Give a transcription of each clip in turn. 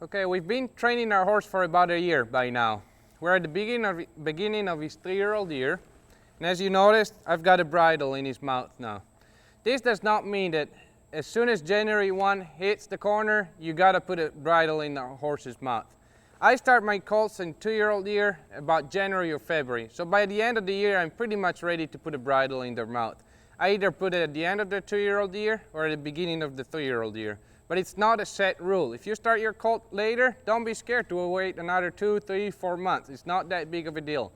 Okay, we've been training our horse for about a year by now. We're at the beginning of his 3-year-old year, and as you noticed, I've got a bridle in his mouth now. This does not mean that as soon as January 1 hits the corner, you gotta put a bridle in the horse's mouth. I start my colts in 2-year-old year about January or February, so by the end of the year, I'm pretty much ready to put a bridle in their mouth. I either put it at the end of the 2-year-old year or at the beginning of the 3-year-old year. But it's not a set rule. If you start your colt later, don't be scared to wait another 2, 3, 4 months. It's not that big of a deal.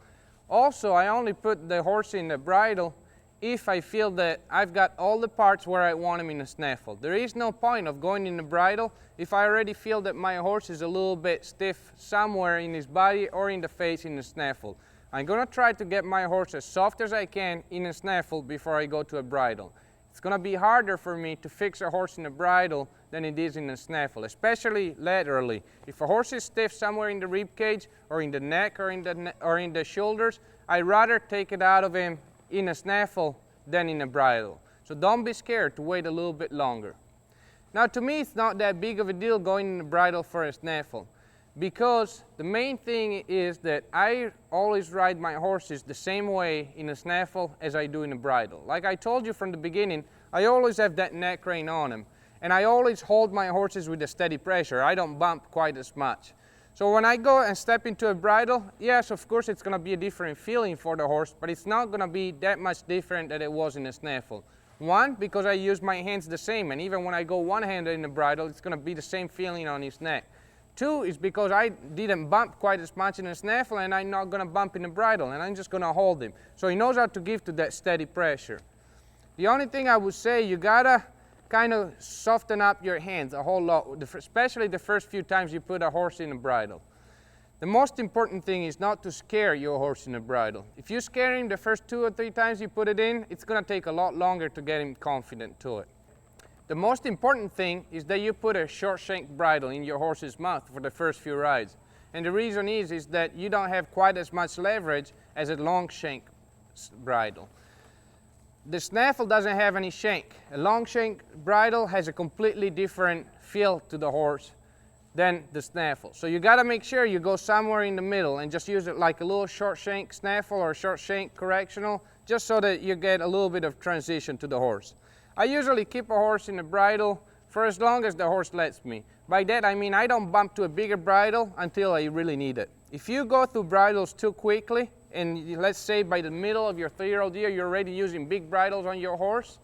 Also, I only put the horse in the bridle if I feel that I've got all the parts where I want him in the snaffle. There is no point of going in the bridle if I already feel that my horse is a little bit stiff somewhere in his body or in the face in the snaffle. I'm gonna try to get my horse as soft as I can in a snaffle before I go to a bridle. It's gonna be harder for me to fix a horse in a bridle than it is in a snaffle, especially laterally. If a horse is stiff somewhere in the rib cage or in the neck or in the shoulders, I'd rather take it out of him in a snaffle than in a bridle. So don't be scared to wait a little bit longer. Now to me, it's not that big of a deal going in the bridle for a snaffle, because the main thing is that I always ride my horses the same way in a snaffle as I do in a bridle. Like I told you from the beginning, I always have that neck rein on them, and I always hold my horses with a steady pressure. I don't bump quite as much. So when I go and step into a bridle, yes, of course it's going to be a different feeling for the horse, but it's not going to be that much different than it was in a snaffle. One, because I use my hands the same, and even when I go one-handed in the bridle, it's going to be the same feeling on his neck. Two is because I didn't bump quite as much in a snaffle, and I'm not going to bump in the bridle, and I'm just going to hold him. So he knows how to give to that steady pressure. The only thing I would say, you gotta kind of soften up your hands a whole lot, especially the first few times you put a horse in a bridle. The most important thing is not to scare your horse in a bridle. If you scare him the first 2 or 3 times you put it in, it's going to take a lot longer to get him confident to it. The most important thing is that you put a short shank bridle in your horse's mouth for the first few rides. And the reason is that you don't have quite as much leverage as a long shank bridle. The snaffle doesn't have any shank. A long shank bridle has a completely different feel to the horse than the snaffle. So you gotta make sure you go somewhere in the middle and just use it like a little short shank snaffle or short shank correctional, just so that you get a little bit of transition to the horse. I usually keep a horse in a bridle for as long as the horse lets me. By that I mean I don't bump to a bigger bridle until I really need it. If you go through bridles too quickly, and let's say by the middle of your 3-year-old year you're already using big bridles on your horse,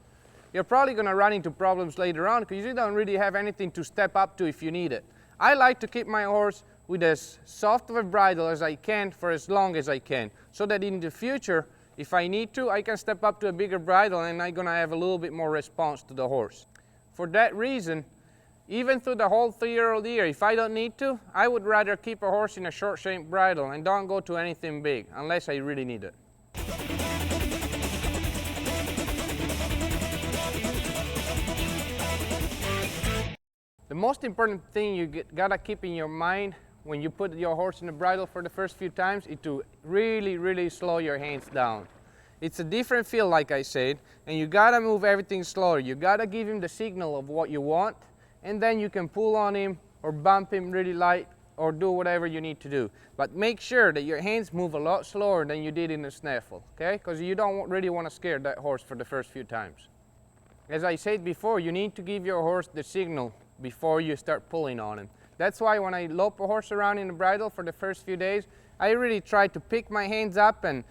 you're probably going to run into problems later on because you don't really have anything to step up to if you need it. I like to keep my horse with as soft of a bridle as I can for as long as I can, so that in the future, if I need to, I can step up to a bigger bridle and I'm going to have a little bit more response to the horse. For that reason, even through the whole 3-year-old year, if I don't need to, I would rather keep a horse in a short shank bridle and don't go to anything big unless I really need it. The most important thing you gotta keep in your mind when you put your horse in the bridle for the first few times is to really slow your hands down. It's a different feel, like I said, and you gotta move everything slower. You gotta give him the signal of what you want, and then you can pull on him or bump him really light or do whatever you need to do. But make sure that your hands move a lot slower than you did in the snaffle, okay? Because you don't really want to scare that horse for the first few times. As I said before, you need to give your horse the signal before you start pulling on him. That's why when I lope a horse around in the bridle for the first few days, I really try to pick my hands up and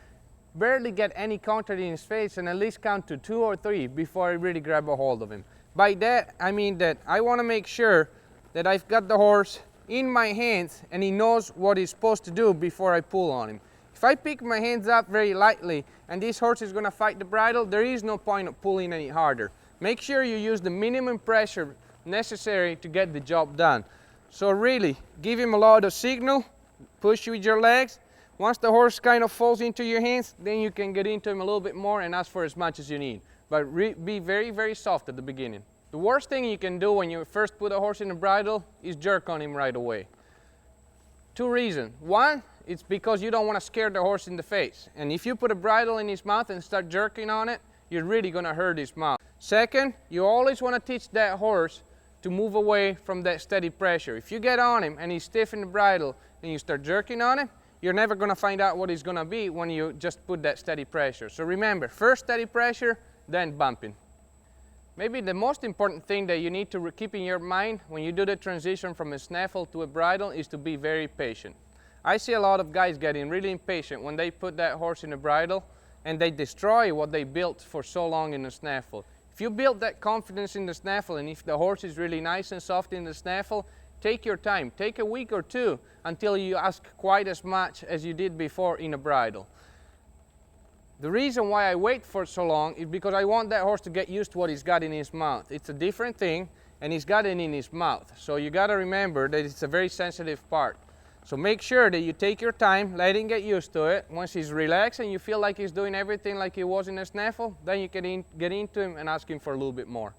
barely get any contact in his face and at least count to 2 or 3 before I really grab a hold of him. By that, I mean that I want to make sure that I've got the horse in my hands and he knows what he's supposed to do before I pull on him. If I pick my hands up very lightly and this horse is going to fight the bridle, there is no point of pulling any harder. Make sure you use the minimum pressure necessary to get the job done. So really, give him a lot of signal, push with your legs. Once the horse kind of falls into your hands, then you can get into him a little bit more and ask for as much as you need. But be very soft at the beginning. The worst thing you can do when you first put a horse in a bridle is jerk on him right away. 2 reasons. One, it's because you don't want to scare the horse in the face. And if you put a bridle in his mouth and start jerking on it, you're really going to hurt his mouth. Second, you always want to teach that horse to move away from that steady pressure. If you get on him and he's stiff in the bridle and you start jerking on him, you're never going to find out what he's going to be when you just put that steady pressure. So remember, first steady pressure, then bumping. Maybe the most important thing that you need to keep in your mind when you do the transition from a snaffle to a bridle is to be very patient. I see a lot of guys getting really impatient when they put that horse in a bridle and they destroy what they built for so long in the snaffle. If you build that confidence in the snaffle and if the horse is really nice and soft in the snaffle, take your time. Take a week or two until you ask quite as much as you did before in a bridle. The reason why I wait for so long is because I want that horse to get used to what he's got in his mouth. It's a different thing and he's got it in his mouth. So you got to remember that it's a very sensitive part. So make sure that you take your time, let him get used to it. Once he's relaxed and you feel like he's doing everything like he was in a snaffle, then you can get into him and ask him for a little bit more.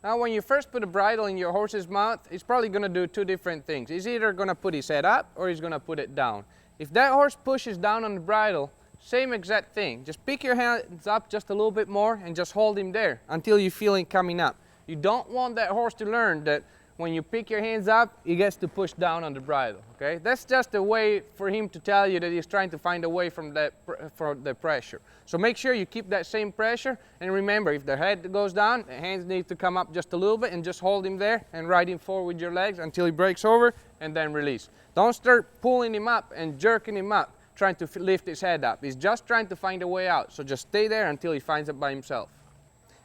Now when you first put a bridle in your horse's mouth, he's probably going to do two different things. He's either going to put his head up or he's going to put it down. If that horse pushes down on the bridle, same exact thing. Just pick your hands up just a little bit more and just hold him there until you feel him coming up. You don't want that horse to learn that when you pick your hands up, he gets to push down on the bridle, okay? That's just a way for him to tell you that he's trying to find a way from the pressure. So make sure you keep that same pressure, and remember, if the head goes down, the hands need to come up just a little bit and just hold him there and ride him forward with your legs until he breaks over and then release. Don't start pulling him up and jerking him up, trying to lift his head up. He's just trying to find a way out, so just stay there until he finds it by himself.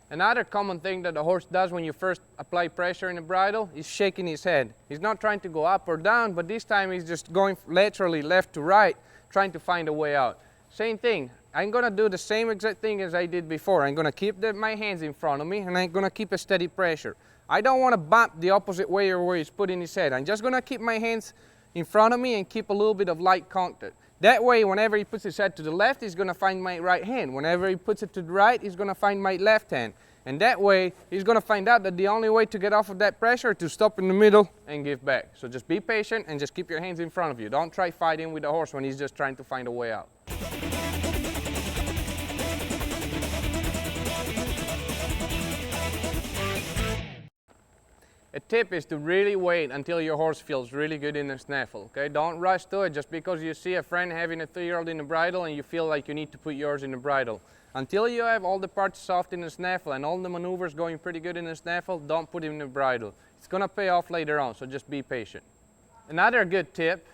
Another common thing that the horse does when you first apply pressure in the bridle is shaking his head. He's not trying to go up or down, but this time he's just going laterally left to right, trying to find a way out. Same thing. I'm going to do the same exact thing as I did before. I'm going to keep my hands in front of me and I'm going to keep a steady pressure. I don't want to bump the opposite way or where he's putting his head. I'm just going to keep my hands in front of me and keep a little bit of light contact. That way, whenever he puts his head to the left, he's going to find my right hand. Whenever he puts it to the right, he's going to find my left hand. And that way, he's going to find out that the only way to get off of that pressure is to stop in the middle and give back. So just be patient and just keep your hands in front of you. Don't try fighting with the horse when he's just trying to find a way out. A tip is to really wait until your horse feels really good in the snaffle, okay? Don't rush to it just because you see a friend having a 3-year-old in the bridle and you feel like you need to put yours in the bridle. Until you have all the parts soft in the snaffle and all the maneuvers going pretty good in the snaffle, don't put him in the bridle. It's going to pay off later on, so just be patient. Another good tip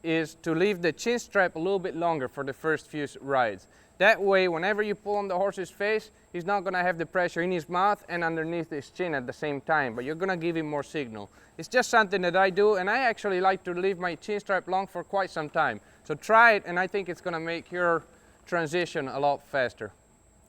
is to leave the chin strap a little bit longer for the first few rides. That way, whenever you pull on the horse's face, he's not going to have the pressure in his mouth and underneath his chin at the same time, but you're going to give him more signal. It's just something that I do, and I actually like to leave my chin strap long for quite some time. So try it, and I think it's going to make your transition a lot faster.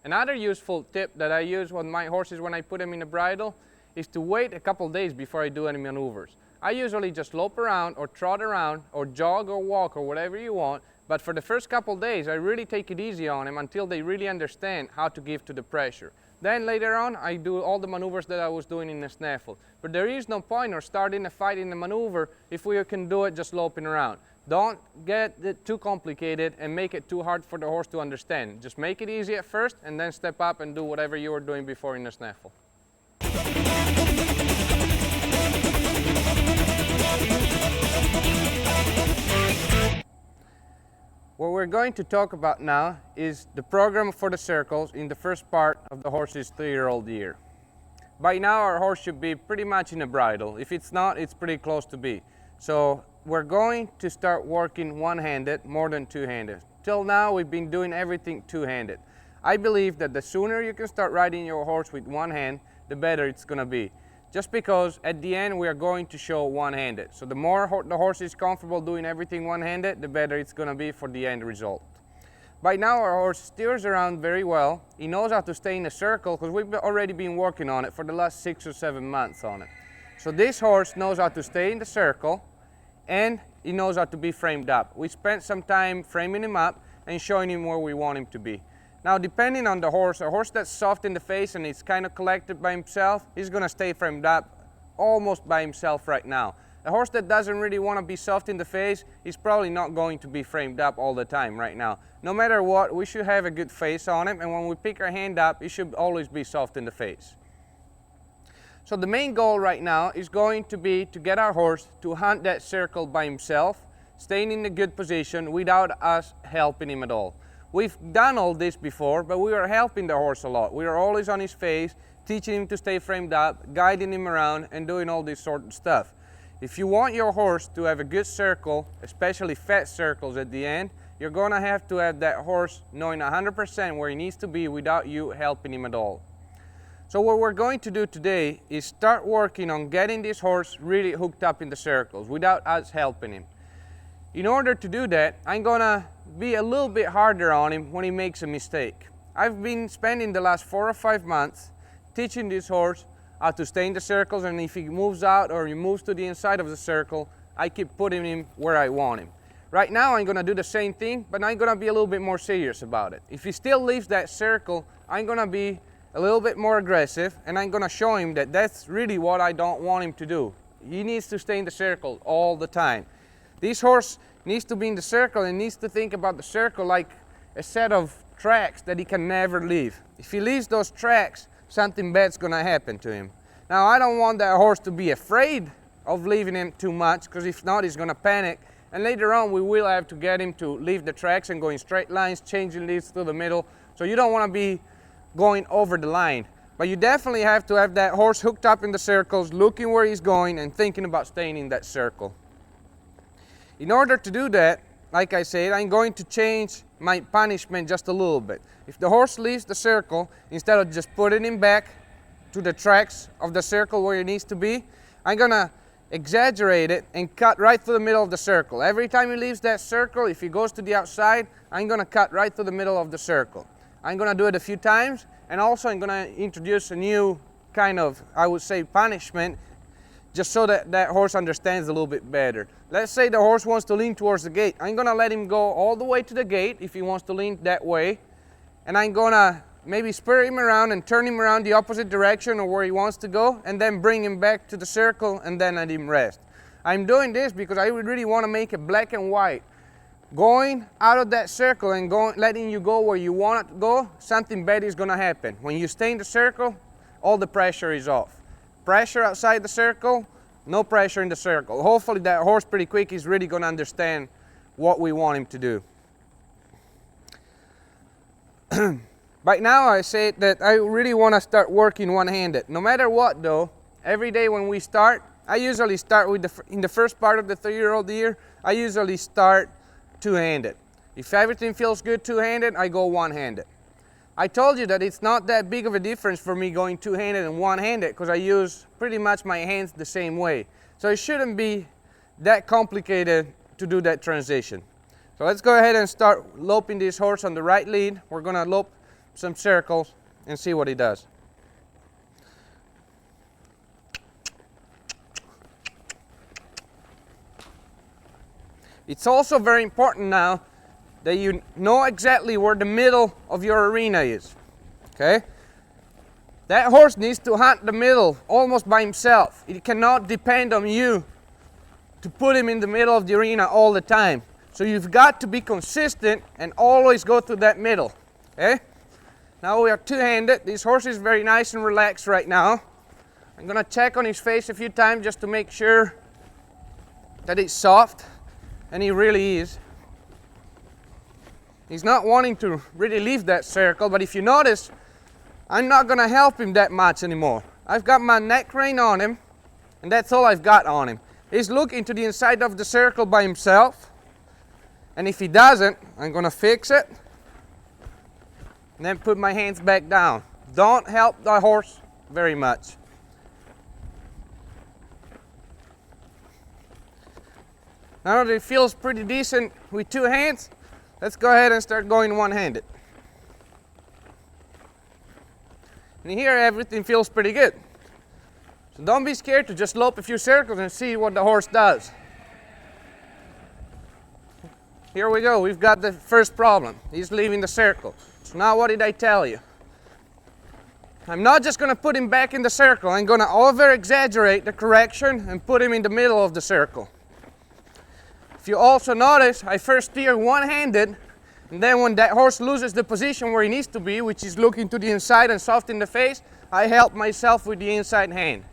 Another useful tip that I use with my horses when I put them in the bridle is to wait a couple days before I do any maneuvers. I usually just lope around or trot around or jog or walk or whatever you want, but for the first couple days I really take it easy on them until they really understand how to give to the pressure. Then later on I do all the maneuvers that I was doing in the snaffle. But there is no point or starting a fight in the maneuver if we can do it just loping around. Don't get it too complicated and make it too hard for the horse to understand. Just make it easy at first and then step up and do whatever you were doing before in the snaffle. What we're going to talk about now is the program for the circles in the first part of the horse's 3-year-old year. By now our horse should be pretty much in a bridle. If it's not, it's pretty close to be. So we're going to start working one-handed more than two-handed. Till now we've been doing everything two-handed. I believe that the sooner you can start riding your horse with one hand, the better it's going to be. Just because at the end we are going to show one-handed. So the more the horse is comfortable doing everything one-handed, the better it's going to be for the end result. By now our horse steers around very well. He knows how to stay in a circle because we've already been working on it for the last 6 or 7 months on it. So this horse knows how to stay in the circle and he knows how to be framed up. We spent some time framing him up and showing him where we want him to be. Now, depending on the horse, a horse that's soft in the face and is kind of collected by himself, he's going to stay framed up almost by himself right now. A horse that doesn't really want to be soft in the face is probably not going to be framed up all the time right now. No matter what, we should have a good face on him, and when we pick our hand up, it should always be soft in the face. So the main goal right now is going to be to get our horse to hunt that circle by himself, staying in a good position without us helping him at all. We've done all this before, but we are helping the horse a lot. We are always on his face, teaching him to stay framed up, guiding him around, and doing all this sort of stuff. If you want your horse to have a good circle, especially fat circles at the end, you're gonna have to have that horse knowing 100% where he needs to be without you helping him at all. So what we're going to do today is start working on getting this horse really hooked up in the circles without us helping him. In order to do that, I'm gonna be a little bit harder on him when he makes a mistake. I've been spending the last 4 or 5 months teaching this horse how to stay in the circles, and if he moves out or he moves to the inside of the circle, I keep putting him where I want him. Right now I'm gonna do the same thing, but I'm gonna be a little bit more serious about it. If he still leaves that circle, I'm gonna be a little bit more aggressive, and I'm gonna show him that that's really what I don't want him to do. He needs to stay in the circle all the time. This horse needs to be in the circle and needs to think about the circle like a set of tracks that he can never leave. If he leaves those tracks, something bad's gonna happen to him. Now, I don't want that horse to be afraid of leaving him too much, because if not, he's gonna panic. And later on, we will have to get him to leave the tracks and go in straight lines, changing leads through the middle. So you don't wanna be going over the line. But you definitely have to have that horse hooked up in the circles, looking where he's going and thinking about staying in that circle. In order to do that, like I said, I'm going to change my punishment just a little bit. If the horse leaves the circle, instead of just putting him back to the tracks of the circle where he needs to be, I'm gonna exaggerate it and cut right through the middle of the circle. Every time he leaves that circle, if he goes to the outside, I'm gonna cut right through the middle of the circle. I'm gonna do it a few times, and also I'm gonna introduce a new kind of, I would say, punishment, just so that that horse understands a little bit better. Let's say the horse wants to lean towards the gate. I'm gonna let him go all the way to the gate if he wants to lean that way, and I'm gonna maybe spur him around and turn him around the opposite direction or where he wants to go, and then bring him back to the circle and then let him rest. I'm doing this because I really want to make it black and white. Going out of that circle and letting you go where you want to go, something bad is going to happen. When you stay in the circle, all the pressure is off. Pressure outside the circle, no pressure in the circle. Hopefully that horse pretty quick is really going to understand what we want him to do. Right now I say that I really want to start working one-handed. No matter what though, every day when we start, I usually start with in the first part of the 3-year-old year, I usually start two-handed. If everything feels good two-handed, I go one-handed. I told you that it's not that big of a difference for me going two-handed and one-handed, because I use pretty much my hands the same way. So it shouldn't be that complicated to do that transition. So let's go ahead and start loping this horse on the right lead. We're gonna lope some circles and see what he does. It's also very important now that you know exactly where the middle of your arena is, okay? That horse needs to hunt the middle almost by himself. It cannot depend on you to put him in the middle of the arena all the time. So you've got to be consistent and always go through that middle, okay? Now we are two-handed. This horse is very nice and relaxed right now. I'm gonna check on his face a few times just to make sure that it's soft, and he really is. He's not wanting to really leave that circle, but if you notice, I'm not gonna help him that much anymore. I've got my neck rein on him, and that's all I've got on him. He's looking to the inside of the circle by himself, and if he doesn't, I'm gonna fix it, and then put my hands back down. Don't help the horse very much. Now that it feels pretty decent with two hands, let's go ahead and start going one-handed. And here everything feels pretty good. So don't be scared to just lope a few circles and see what the horse does. Here we go, we've got the first problem. He's leaving the circle. So now what did I tell you? I'm not just gonna put him back in the circle. I'm gonna over-exaggerate the correction and put him in the middle of the circle. If you also notice, I first steer one-handed, and then when that horse loses the position where he needs to be, which is looking to the inside and soft in the face, I help myself with the inside hand.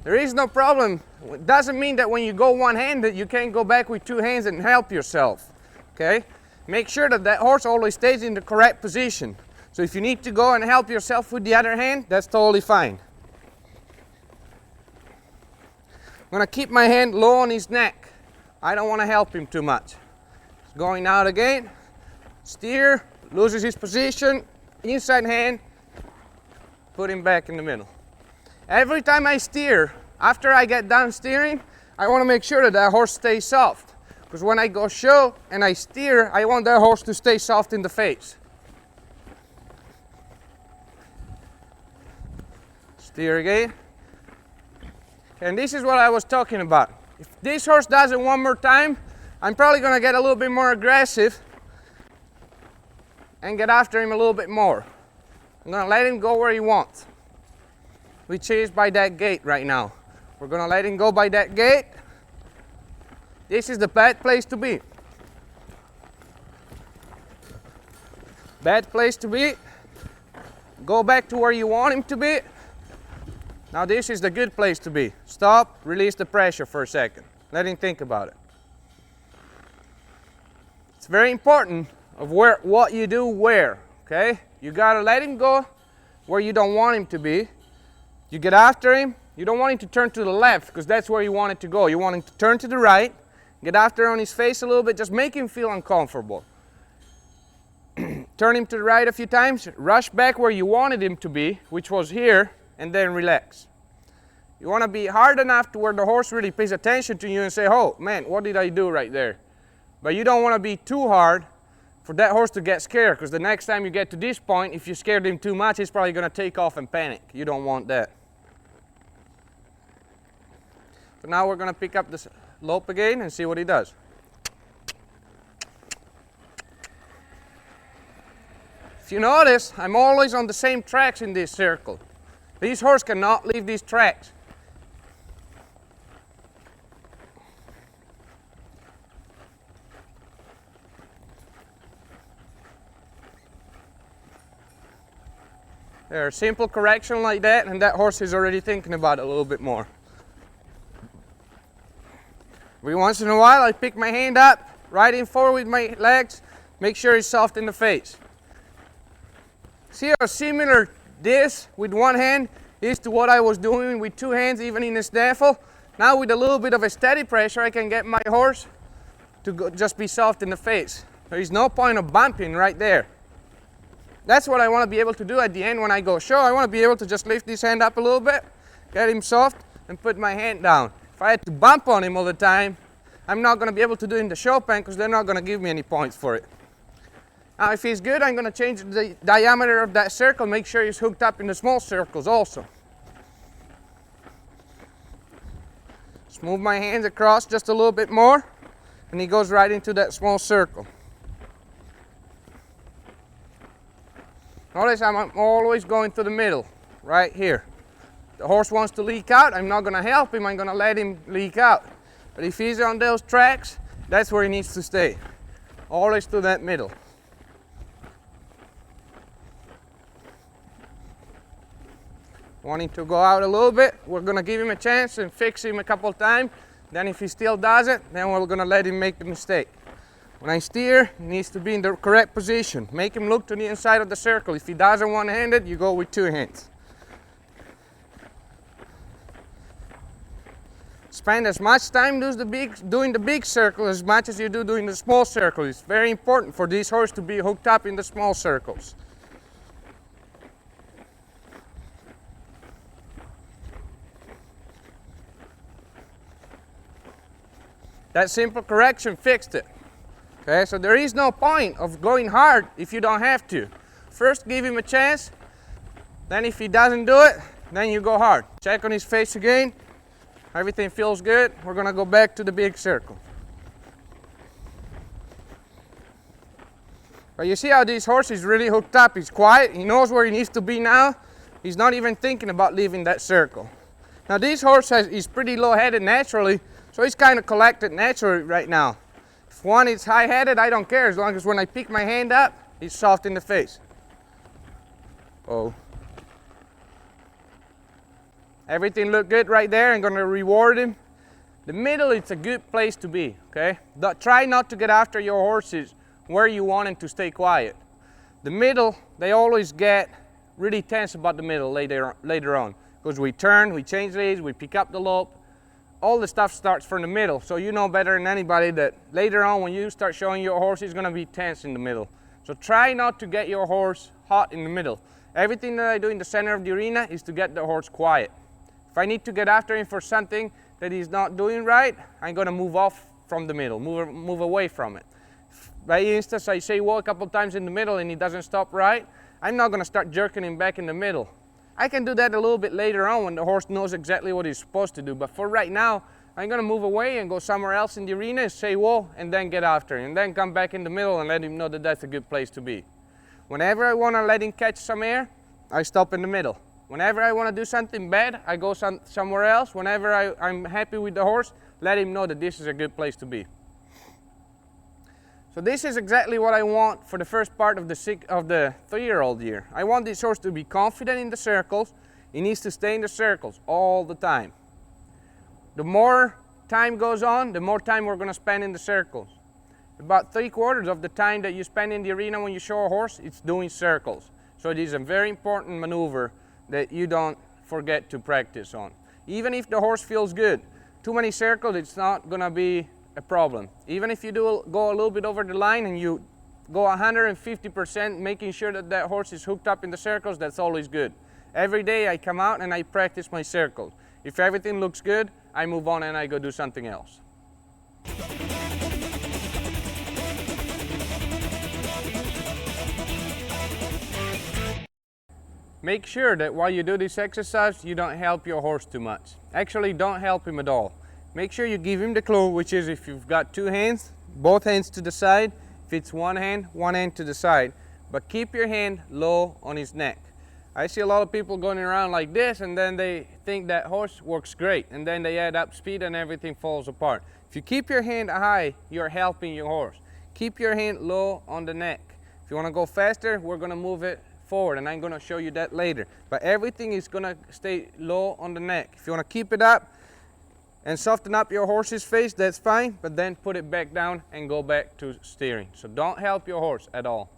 There is no problem. It doesn't mean that when you go one-handed, you can't go back with two hands and help yourself, okay? Make sure that that horse always stays in the correct position. So if you need to go and help yourself with the other hand, that's totally fine. I'm gonna keep my hand low on his neck. I don't wanna help him too much. He's going out again, steer, loses his position, inside hand, put him back in the middle. Every time I steer, after I get done steering, I wanna make sure that that horse stays soft. Because when I go show and I steer, I want that horse to stay soft in the face. Steer again. And this is what I was talking about. If this horse does it one more time, I'm probably gonna get a little bit more aggressive and get after him a little bit more. I'm gonna let him go where he wants, which is by that gate right now. We're gonna let him go by that gate. This is the bad place to be. Bad place to be. Go back to where you want him to be. Now this is the good place to be. Stop, release the pressure for a second. Let him think about it. It's very important of what you do where, okay? You gotta let him go where you don't want him to be. You get after him. You don't want him to turn to the left because that's where you want it to go. You want him to turn to the right, get after on his face a little bit, just make him feel uncomfortable. Turn him to the right a few times, rush back where you wanted him to be, which was here, and then relax. You want to be hard enough to where the horse really pays attention to you and say, oh man, what did I do right there? But you don't want to be too hard for that horse to get scared, because the next time you get to this point, if you scared him too much, he's probably going to take off and panic. You don't want that. So now we're going to pick up the lope again and see what he does. If you notice, I'm always on the same tracks in this circle. These horses cannot leave these tracks. There, a simple correction like that, and that horse is already thinking about it a little bit more. Every once in a while, I pick my hand up, right in forward with my legs, make sure he's soft in the face. See how similar this with one hand is to what I was doing with two hands, even in the snaffle? Now with a little bit of a steady pressure, I can get my horse to just be soft in the face. There is no point of bumping right there. That's what I want to be able to do at the end when I go show. I want to be able to just lift this hand up a little bit, get him soft, and put my hand down. If I had to bump on him all the time, I'm not going to be able to do it in the show pen because they're not going to give me any points for it. Now if he's good, I'm going to change the diameter of that circle, make sure he's hooked up in the small circles also. Just move my hands across just a little bit more, and he goes right into that small circle. Notice I'm always going to the middle, right here. The horse wants to leak out, I'm not going to help him, I'm going to let him leak out. But if he's on those tracks, that's where he needs to stay. Always to that middle. Wanting to go out a little bit, we're going to give him a chance and fix him a couple times. Then if he still does it, then we're going to let him make the mistake. When I steer, he needs to be in the correct position. Make him look to the inside of the circle. If he does it one-handed, you go with two hands. Spend as much time doing the big circle as much as you do doing the small circle. It's very important for these horses to be hooked up in the small circles. That simple correction fixed it. Okay, so there is no point of going hard if you don't have to. First give him a chance, then if he doesn't do it, then you go hard. Check on his face again. Everything feels good. We're gonna go back to the big circle. But you see how this horse is really hooked up. He's quiet. He knows where he needs to be now. he's not even thinking about leaving that circle. Now this horse is pretty low-headed naturally, so he's kind of collected naturally right now. If one is high-headed, I don't care, as long as when I pick my hand up, he's soft in the face. Oh. Everything looked good right there. I'm gonna reward him. The middle, it's a good place to be, okay? Try not to get after your horses where you want them to stay quiet. The middle, they always get really tense about the middle later on. Because we turn, we change leads, we pick up the lope. All the stuff starts from the middle. So you know better than anybody that later on when you start showing your horse, he's gonna be tense in the middle. So try not to get your horse hot in the middle. Everything that I do in the center of the arena is to get the horse quiet. If I need to get after him for something that he's not doing right, I'm gonna move off from the middle, move away from it. By instance, I say whoa a couple times in the middle and he doesn't stop right, I'm not gonna start jerking him back in the middle. I can do that a little bit later on when the horse knows exactly what he's supposed to do, but for right now, I'm gonna move away and go somewhere else in the arena and say whoa, and then get after him, and then come back in the middle and let him know that that's a good place to be. Whenever I wanna let him catch some air, I stop in the middle. Whenever I wanna do something bad, I go somewhere else. Whenever I'm happy with the horse, let him know that this is a good place to be. So this is exactly what I want for the first part of the 3-year-old year. I want this horse to be confident in the circles. He needs to stay in the circles all the time. The more time goes on, the more time we're going to spend in the circles. About 3/4 of the time that you spend in the arena when you show a horse, it's doing circles. So it is a very important maneuver that you don't forget to practice on. Even if the horse feels good, too many circles, it's not going to be a problem. Even if you go a little bit over the line and you go 150% making sure that that horse is hooked up in the circles, that's always good. Every day I come out and I practice my circles. If everything looks good, I move on and I go do something else. Make sure that while you do this exercise, you don't help your horse too much. Actually, don't help him at all. Make sure you give him the clue, which is if you've got 2 hands, both hands to the side. If it's one hand to the side. But keep your hand low on his neck. I see a lot of people going around like this and then they think that horse works great and then they add up speed and everything falls apart. If you keep your hand high, you're helping your horse. Keep your hand low on the neck. If you want to go faster, we're going to move it forward and I'm going to show you that later. But everything is going to stay low on the neck. If you want to keep it up and soften up your horse's face, that's fine, but then put it back down and go back to steering. So don't help your horse at all.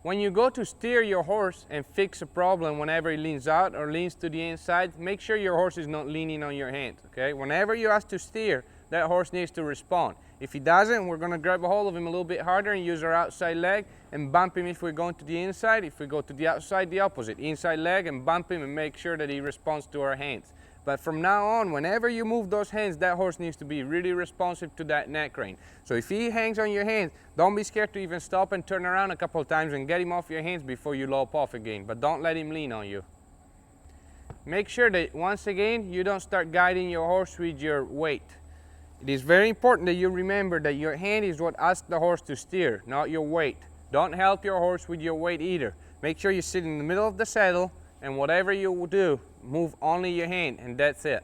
When you go to steer your horse and fix a problem whenever he leans out or leans to the inside, make sure your horse is not leaning on your hand, okay? Whenever you ask to steer, that horse needs to respond. If he doesn't, we're going to grab a hold of him a little bit harder and use our outside leg and bump him if we're going to the inside. If we go to the outside, the opposite. Inside leg and bump him and make sure that he responds to our hands. But from now on, whenever you move those hands, that horse needs to be really responsive to that neck crane. So if he hangs on your hands, don't be scared to even stop and turn around a couple of times and get him off your hands before you lope off again. But don't let him lean on you. Make sure that, once again, you don't start guiding your horse with your weight. It is very important that you remember that your hand is what asks the horse to steer, not your weight. Don't help your horse with your weight either. Make sure you sit in the middle of the saddle, and whatever you do, move only your hand, and that's it.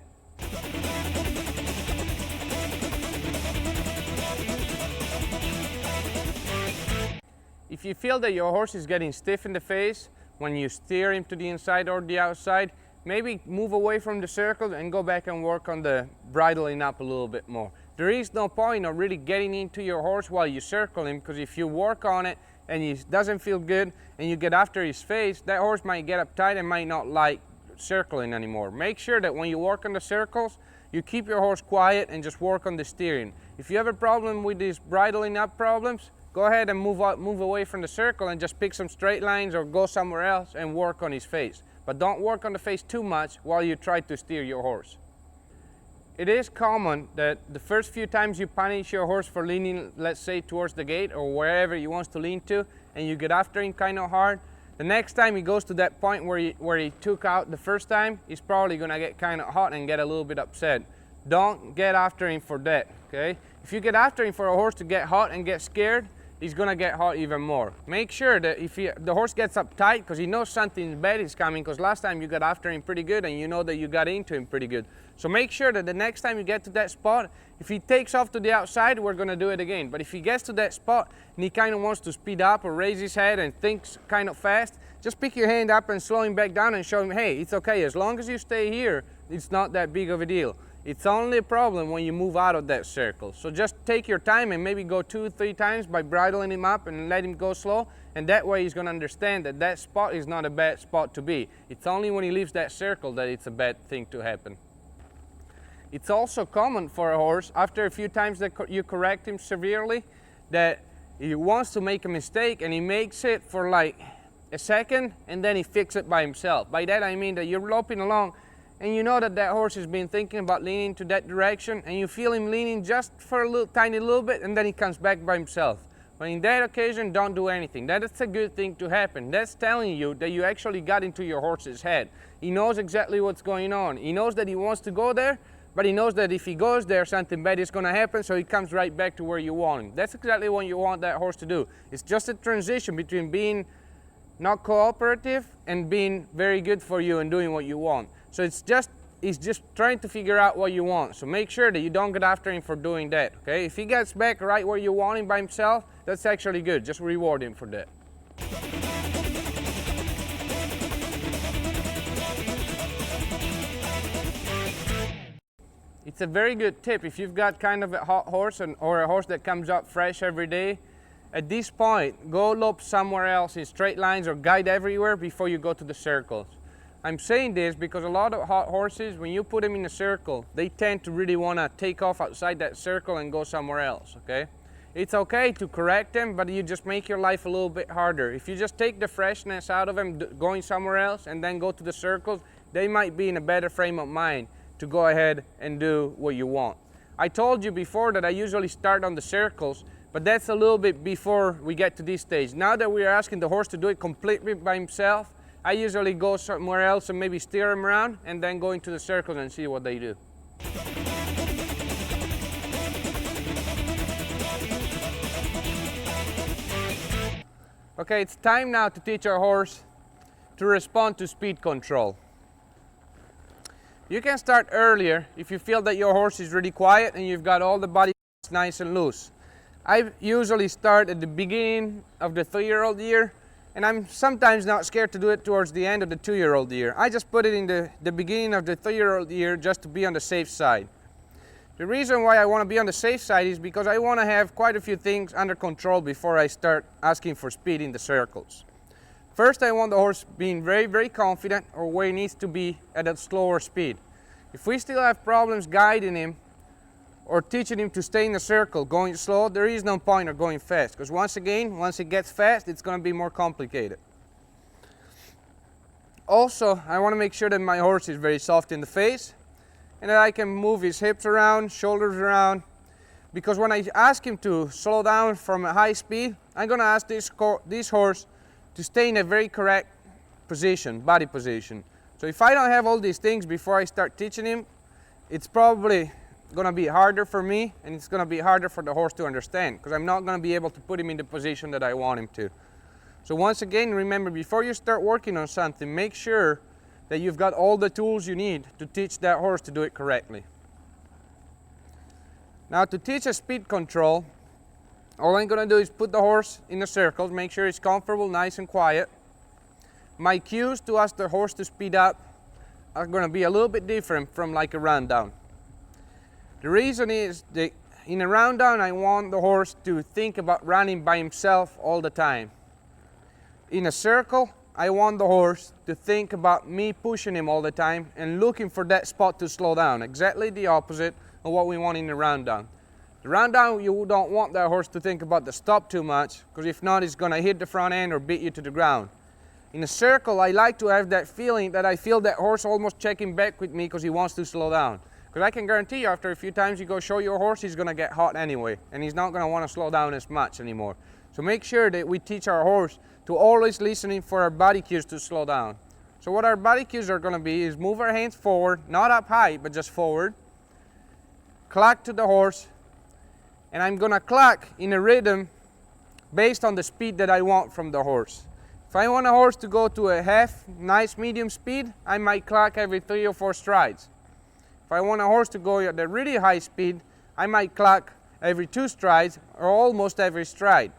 If you feel that your horse is getting stiff in the face when you steer him to the inside or the outside, maybe move away from the circle and go back and work on the bridling up a little bit more. There is no point of really getting into your horse while you circle him, because if you work on it and he doesn't feel good and you get after his face, that horse might get uptight and might not like circling anymore. Make sure that when you work on the circles, you keep your horse quiet and just work on the steering. If you have a problem with these bridling up problems, go ahead and move away from the circle and just pick some straight lines or go somewhere else and work on his face. But don't work on the face too much while you try to steer your horse. It is common that the first few times you punish your horse for leaning, let's say, towards the gate or wherever he wants to lean to, and you get after him kind of hard, the next time he goes to that point where he took out the first time, he's probably going to get kind of hot and get a little bit upset. Don't get after him for that, okay? If you get after him for a horse to get hot and get scared, he's gonna get hot even more. Make sure that if the horse gets uptight because he knows something bad is coming, because last time you got after him pretty good and you know that you got into him pretty good. So make sure that the next time you get to that spot, if he takes off to the outside, we're gonna do it again. But if he gets to that spot and he kind of wants to speed up or raise his head and thinks kind of fast, just pick your hand up and slow him back down and show him, hey, it's okay, as long as you stay here, it's not that big of a deal. It's only a problem when you move out of that circle. So just take your time and maybe go 2-3 times by bridling him up and let him go slow. And that way he's gonna understand that that spot is not a bad spot to be. It's only when he leaves that circle that it's a bad thing to happen. It's also common for a horse, after a few times that you correct him severely, that he wants to make a mistake and he makes it for like a second and then he fixes it by himself. By that I mean that you're loping along and you know that that horse has been thinking about leaning to that direction, and you feel him leaning just for a little tiny little bit, and then he comes back by himself. But in that occasion, don't do anything. That's a good thing to happen. That's telling you that you actually got into your horse's head. He knows exactly what's going on. He knows that he wants to go there, but he knows that if he goes there, something bad is going to happen, so he comes right back to where you want him. That's exactly what you want that horse to do. It's just a transition between being not cooperative and being very good for you and doing what you want. So he's just trying to figure out what you want. So make sure that you don't get after him for doing that, okay? If he gets back right where you want him by himself, that's actually good. Just reward him for that. It's a very good tip if you've got kind of a hot horse or a horse that comes up fresh every day. At this point, go lope somewhere else in straight lines or guide everywhere before you go to the circles. I'm saying this because a lot of hot horses, when you put them in a circle, they tend to really want to take off outside that circle and go somewhere else, okay? It's okay to correct them, but you just make your life a little bit harder. If you just take the freshness out of them going somewhere else and then go to the circles, they might be in a better frame of mind to go ahead and do what you want. I told you before that I usually start on the circles, but that's a little bit before we get to this stage. Now that we are asking the horse to do it completely by himself, I usually go somewhere else and maybe steer them around and then go into the circles and see what they do. Okay, it's time now to teach our horse to respond to speed control. You can start earlier if you feel that your horse is really quiet and you've got all the body nice and loose. I usually start at the beginning of the 3-year-old year, and I'm sometimes not scared to do it towards the end of the 2-year-old year. I just put it in the beginning of the 3-year-old year just to be on the safe side. The reason why I want to be on the safe side is because I want to have quite a few things under control before I start asking for speed in the circles. First, I want the horse being very, very confident or where he needs to be at a slower speed. If we still have problems guiding him or teaching him to stay in a circle, going slow, there is no point of going fast, because once it gets fast, it's going to be more complicated. Also, I want to make sure that my horse is very soft in the face and that I can move his hips around, shoulders around, because when I ask him to slow down from a high speed, I'm going to ask this horse to stay in a very correct position, body position. So if I don't have all these things before I start teaching him, it's probably going to be harder for me, and it's going to be harder for the horse to understand, because I'm not going to be able to put him in the position that I want him to. So once again, remember, before you start working on something, make sure that you've got all the tools you need to teach that horse to do it correctly. Now, to teach a speed control, all I'm going to do is put the horse in a circle, make sure it's comfortable, nice and quiet. My cues to ask the horse to speed up are going to be a little bit different from like a rundown. The reason is that in a rundown, I want the horse to think about running by himself all the time. In a circle, I want the horse to think about me pushing him all the time and looking for that spot to slow down. Exactly the opposite of what we want in a rundown. The rundown, you don't want that horse to think about the stop too much, because if not, it's going to hit the front end or beat you to the ground. In a circle, I like to have that feeling that I feel that horse almost checking back with me because he wants to slow down. Because I can guarantee you, after a few times you go show your horse, he's going to get hot anyway, and he's not going to want to slow down as much anymore. So make sure that we teach our horse to always listening for our body cues to slow down. So what our body cues are going to be is move our hands forward, not up high, but just forward. Clack to the horse, and I'm going to clack in a rhythm based on the speed that I want from the horse. If I want a horse to go to a half, nice medium speed, I might clock every 3 or 4 strides. If I want a horse to go at a really high speed, I might clock every 2 strides or almost every stride.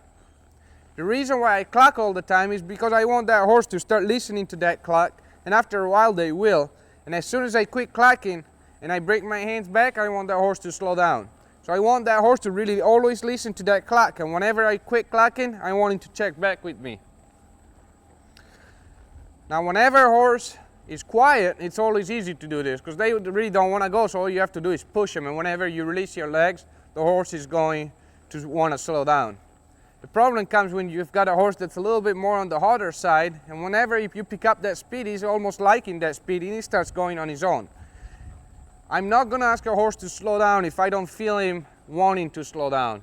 The reason why I clock all the time is because I want that horse to start listening to that clock, and after a while they will. And as soon as I quit clocking and I break my hands back, I want that horse to slow down. So I want that horse to really always listen to that clock, and whenever I quit clocking, I want him to check back with me. Now whenever a horse is quiet, it's always easy to do this because they really don't want to go, so all you have to do is push them, and whenever you release your legs, the horse is going to want to slow down. The problem comes when you've got a horse that's a little bit more on the harder side, and whenever you pick up that speed, he's almost liking that speed and he starts going on his own. I'm not going to ask a horse to slow down if I don't feel him wanting to slow down.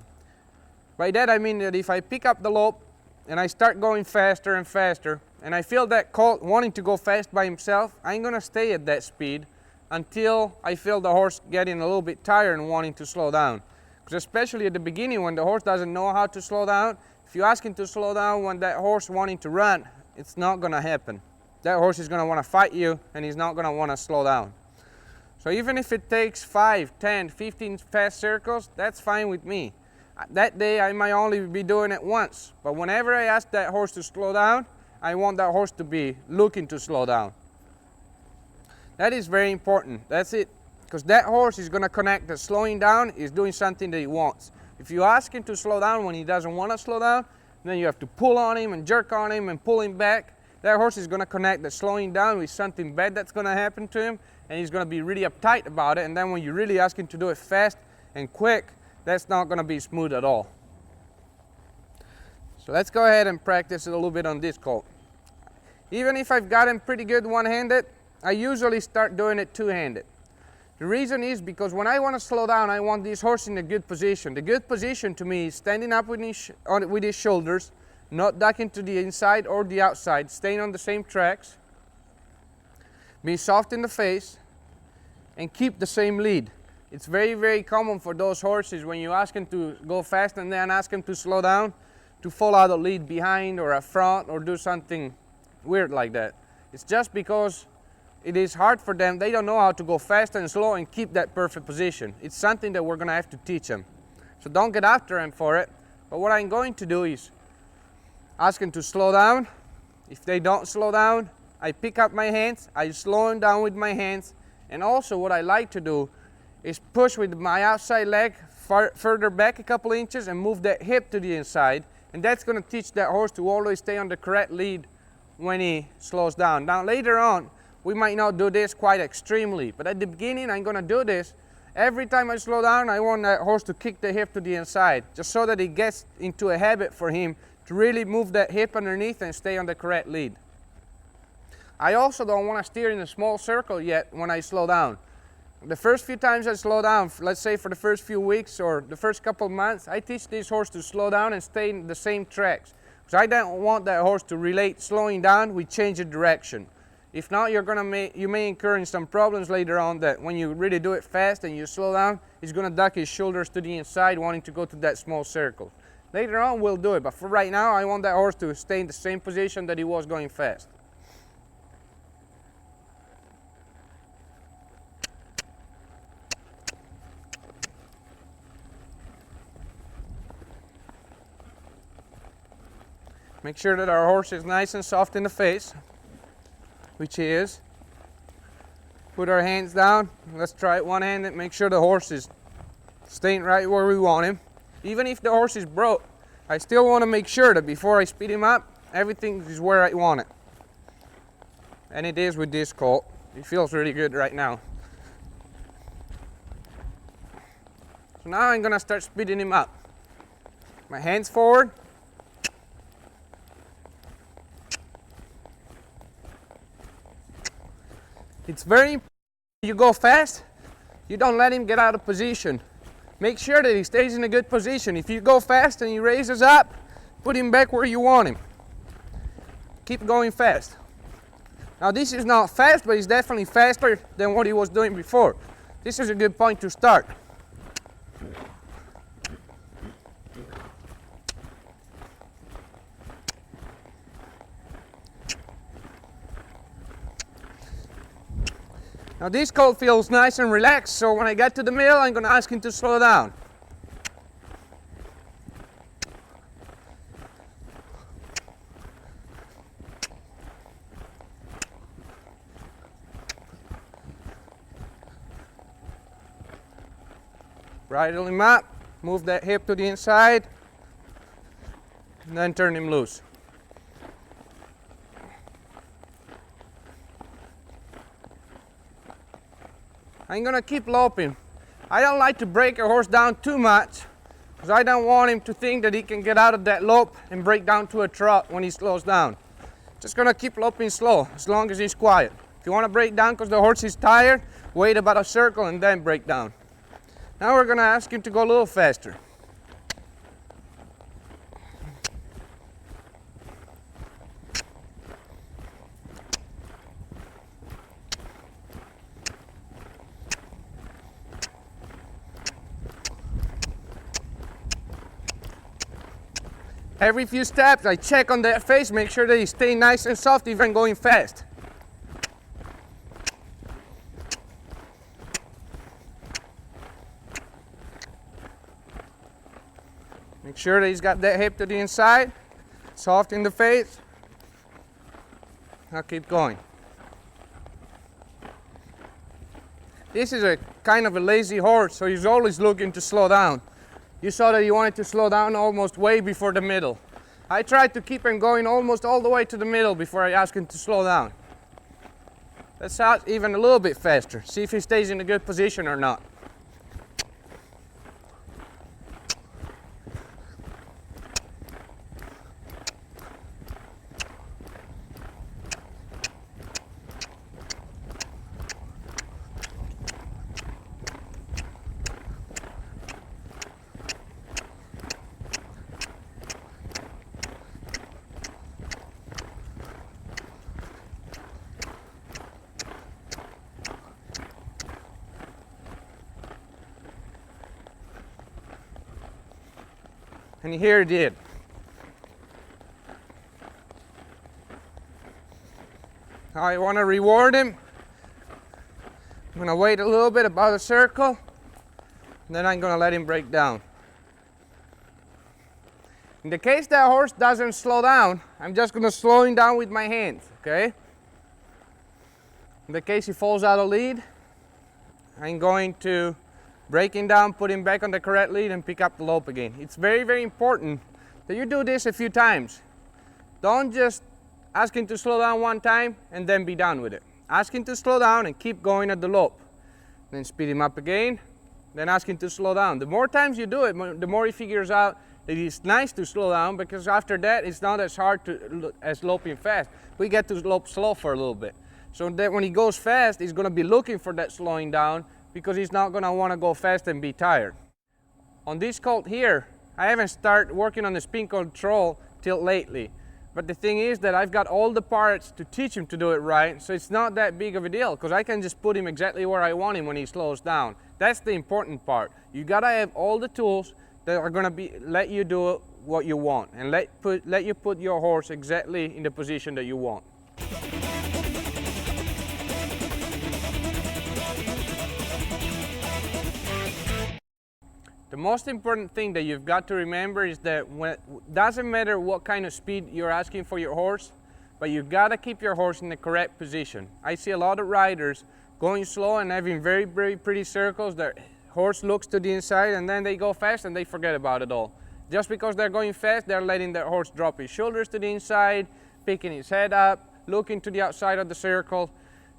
By that I mean that if I pick up the lope and I start going faster and faster, and I feel that colt wanting to go fast by himself, I'm going to stay at that speed until I feel the horse getting a little bit tired and wanting to slow down. Because especially at the beginning when the horse doesn't know how to slow down, if you ask him to slow down when that horse wanting to run, it's not going to happen. That horse is going to want to fight you and he's not going to want to slow down. So even if it takes 5, 10, 15 fast circles, that's fine with me. That day I might only be doing it once, but whenever I ask that horse to slow down, I want that horse to be looking to slow down. That is very important. That's it. Because that horse is going to connect that slowing down is doing something that he wants. If you ask him to slow down when he doesn't want to slow down, then you have to pull on him and jerk on him and pull him back. That horse is going to connect that slowing down with something bad that's going to happen to him, and he's going to be really uptight about it. And then when you really ask him to do it fast and quick, that's not going to be smooth at all. So let's go ahead and practice a little bit on this colt. Even if I've got him pretty good one-handed, I usually start doing it two-handed. The reason is because when I want to slow down, I want this horse in a good position. The good position to me is standing up with his shoulders, not ducking to the inside or the outside, staying on the same tracks, be soft in the face, and keep the same lead. It's very, very common for those horses when you ask them to go fast and then ask them to slow down, to fall out of lead behind or up front or do something weird like that. It's just because it is hard for them. They don't know how to go fast and slow and keep that perfect position. It's something that we're going to have to teach them. So don't get after them for it. But what I'm going to do is ask them to slow down. If they don't slow down, I pick up my hands, I slow them down with my hands. And also what I like to do is push with my outside leg further back a couple inches and move that hip to the inside. And that's going to teach that horse to always stay on the correct lead when he slows down. Now later on, we might not do this quite extremely, but at the beginning I'm going to do this. Every time I slow down, I want that horse to kick the hip to the inside, just so that it gets into a habit for him to really move that hip underneath and stay on the correct lead. I also don't want to steer in a small circle yet when I slow down. The first few times I slow down, let's say for the first few weeks or the first couple of months, I teach this horse to slow down and stay in the same tracks. Because I don't want that horse to relate slowing down with change of direction. If not, you may incur in some problems later on that when you really do it fast and you slow down, he's going to duck his shoulders to the inside wanting to go to that small circle. Later on we'll do it, but for right now I want that horse to stay in the same position that he was going fast. Make sure that our horse is nice and soft in the face, which he is. Put our hands down. Let's try it one-handed. Make sure the horse is staying right where we want him. Even if the horse is broke, I still want to make sure that before I speed him up, everything is where I want it. And it is with this colt. It feels really good right now. So now I'm going to start speeding him up. My hands forward. It's very important when you go fast, you don't let him get out of position. Make sure that he stays in a good position. If you go fast and he raises up, put him back where you want him. Keep going fast. Now this is not fast, but it's definitely faster than what he was doing before. This is a good point to start. Now this colt feels nice and relaxed, so when I get to the middle, I'm going to ask him to slow down. Bridle him up, move that hip to the inside, and then turn him loose. I'm gonna keep loping. I don't like to break a horse down too much because I don't want him to think that he can get out of that lope and break down to a trot when he slows down. Just gonna keep loping slow as long as he's quiet. If you want to break down because the horse is tired, wait about a circle and then break down. Now we're gonna ask him to go a little faster. Every few steps, I check on that face, make sure that he stays nice and soft, even going fast. Make sure that he's got that hip to the inside, soft in the face. Now keep going. This is a kind of a lazy horse, so he's always looking to slow down. You saw that he wanted to slow down almost way before the middle. I tried to keep him going almost all the way to the middle before I asked him to slow down. Let's out even a little bit faster. See if he stays in a good position or not. And here it did. I want to reward him. I'm going to wait a little bit about a circle, and then I'm going to let him break down. In the case that horse doesn't slow down, I'm just going to slow him down with my hands, okay? In the case he falls out of lead, I'm going to break him down, put him back on the correct lead, and pick up the lope again. It's very, very important that you do this a few times. Don't just ask him to slow down one time and then be done with it. Ask him to slow down and keep going at the lope. Then speed him up again, then ask him to slow down. The more times you do it, the more he figures out that it's nice to slow down, because after that it's not as hard as loping fast. We get to lope slow for a little bit. So that when he goes fast, he's going to be looking for that slowing down, because he's not going to want to go fast and be tired. On this colt here, I haven't started working on the spin control till lately. But the thing is that I've got all the parts to teach him to do it right, so it's not that big of a deal, because I can just put him exactly where I want him when he slows down. That's the important part. You gotta have all the tools that are gonna let you do what you want, and let you put your horse exactly in the position that you want. The most important thing that you've got to remember is that it doesn't matter what kind of speed you're asking for your horse, but you've got to keep your horse in the correct position. I see a lot of riders going slow and having very, very pretty circles. Their horse looks to the inside and then they go fast and they forget about it all. Just because they're going fast, they're letting their horse drop his shoulders to the inside, picking his head up, looking to the outside of the circle.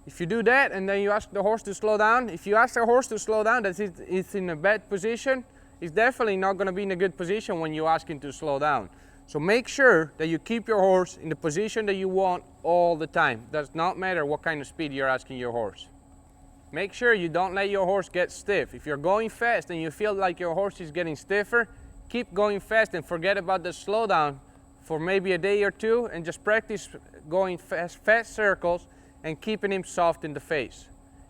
If you do that and then you ask the horse to slow down, if you ask the horse to slow down, that it's in a bad position, it's definitely not going to be in a good position when you ask him to slow down. So make sure that you keep your horse in the position that you want all the time. Does not matter what kind of speed you're asking your horse. Make sure you don't let your horse get stiff. If you're going fast and you feel like your horse is getting stiffer, keep going fast and forget about the slowdown for maybe a day or two, and just practice going fast circles and keeping him soft in the face.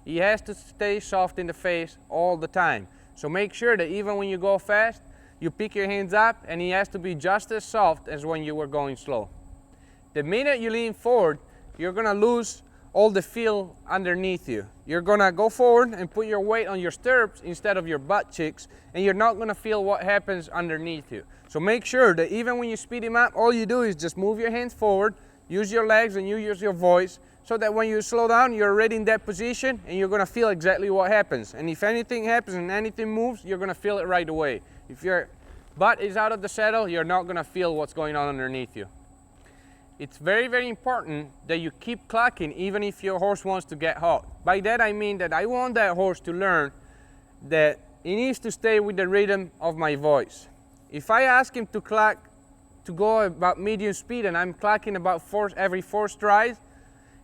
He has to stay soft in the face all the time. So make sure that even when you go fast, you pick your hands up and he has to be just as soft as when you were going slow. The minute you lean forward, you're going to lose all the feel underneath you. You're gonna go forward and put your weight on your stirrups instead of your butt cheeks, and you're not gonna feel what happens underneath you. So make sure that even when you speed him up, all you do is just move your hands forward, use your legs and you use your voice, so that when you slow down, you're already in that position and you're gonna feel exactly what happens. And if anything happens and anything moves, you're gonna feel it right away. If your butt is out of the saddle, you're not gonna feel what's going on underneath you. It's very, very important that you keep clucking even if your horse wants to get hot. By that I mean that I want that horse to learn that he needs to stay with the rhythm of my voice. If I ask him to cluck to go about medium speed and I'm clucking about every 4 strides,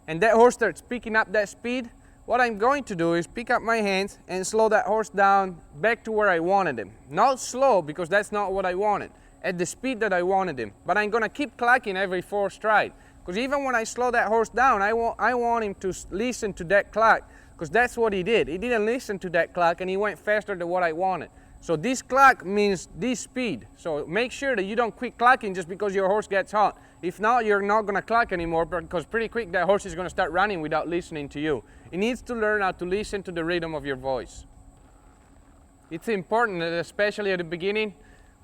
and that horse starts picking up that speed, what I'm going to do is pick up my hands and slow that horse down back to where I wanted him. Not slow, because that's not what I wanted, at the speed that I wanted him. But I'm gonna keep clucking every 4 stride, because even when I slow that horse down, I want him to listen to that cluck, because that's what he did. He didn't listen to that cluck and he went faster than what I wanted. So this cluck means this speed. So make sure that you don't quit clucking just because your horse gets hot. If not, you're not gonna cluck anymore, because pretty quick that horse is gonna start running without listening to you. He needs to learn how to listen to the rhythm of your voice. It's important that, especially at the beginning,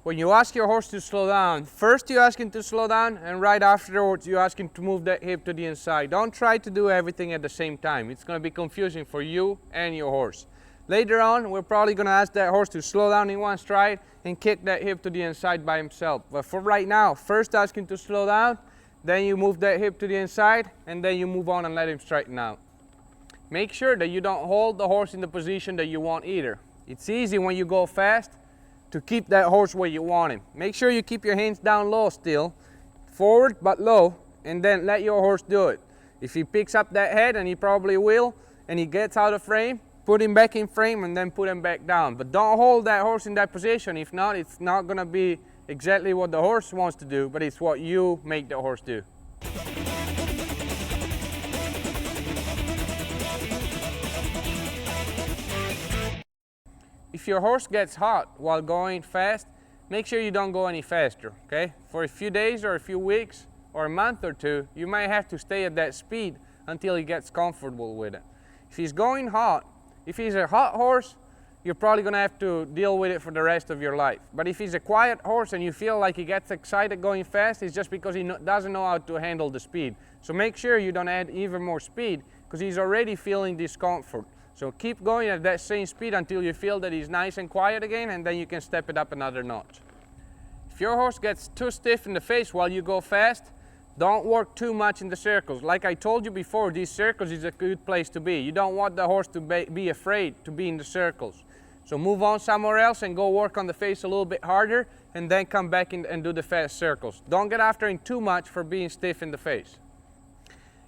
when you ask your horse to slow down, first you ask him to slow down, and right afterwards you ask him to move that hip to the inside. Don't try to do everything at the same time. It's gonna be confusing for you and your horse. Later on, we're probably gonna ask that horse to slow down in 1 stride and kick that hip to the inside by himself. But for right now, first ask him to slow down, then you move that hip to the inside, and then you move on and let him straighten out. Make sure that you don't hold the horse in the position that you want either. It's easy when you go fast to keep that horse where you want him. Make sure you keep your hands down low still, forward but low, and then let your horse do it. If he picks up that head, and he probably will, and he gets out of frame, put him back in frame and then put him back down. But don't hold that horse in that position. If not, it's not gonna be exactly what the horse wants to do, but it's what you make the horse do. If your horse gets hot while going fast, make sure you don't go any faster, okay? For a few days or a few weeks or a month or 2, you might have to stay at that speed until he gets comfortable with it. If he's going hot, if he's a hot horse, you're probably gonna have to deal with it for the rest of your life. But if he's a quiet horse and you feel like he gets excited going fast, it's just because he doesn't know how to handle the speed. So make sure you don't add even more speed, because he's already feeling discomfort. So keep going at that same speed until you feel that he's nice and quiet again, and then you can step it up another notch. If your horse gets too stiff in the face while you go fast, don't work too much in the circles. Like I told you before, these circles is a good place to be. You don't want the horse to be afraid to be in the circles. So move on somewhere else and go work on the face a little bit harder, and then come back and do the fast circles. Don't get after him too much for being stiff in the face.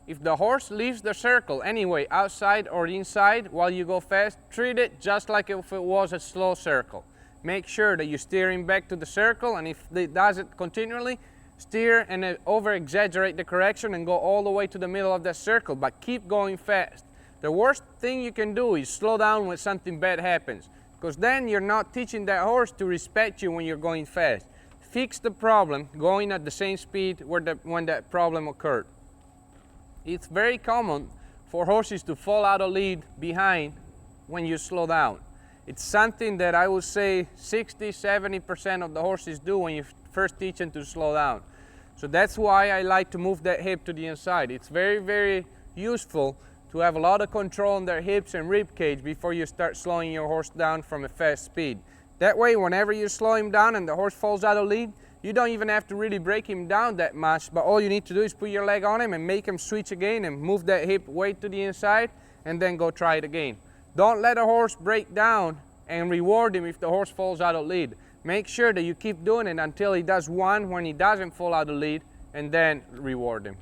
If the horse leaves the circle anyway, outside or inside, while you go fast, treat it just like if it was a slow circle. Make sure that you steer him back to the circle, and if he does it continually, steer and over-exaggerate the correction and go all the way to the middle of that circle, but keep going fast. The worst thing you can do is slow down when something bad happens, because then you're not teaching that horse to respect you when you're going fast. Fix the problem going at the same speed when that problem occurred. It's very common for horses to fall out of lead behind when you slow down. It's something that I would say 60–70% of the horses do when you first teach them to slow down. So that's why I like to move that hip to the inside. It's very, very useful to have a lot of control on their hips and rib cage before you start slowing your horse down from a fast speed. That way, whenever you slow him down and the horse falls out of lead, you don't even have to really break him down that much, but all you need to do is put your leg on him and make him switch again and move that hip way to the inside, and then go try it again. Don't let a horse break down and reward him if the horse falls out of lead. Make sure that you keep doing it until he does one when he doesn't fall out of lead, and then reward him.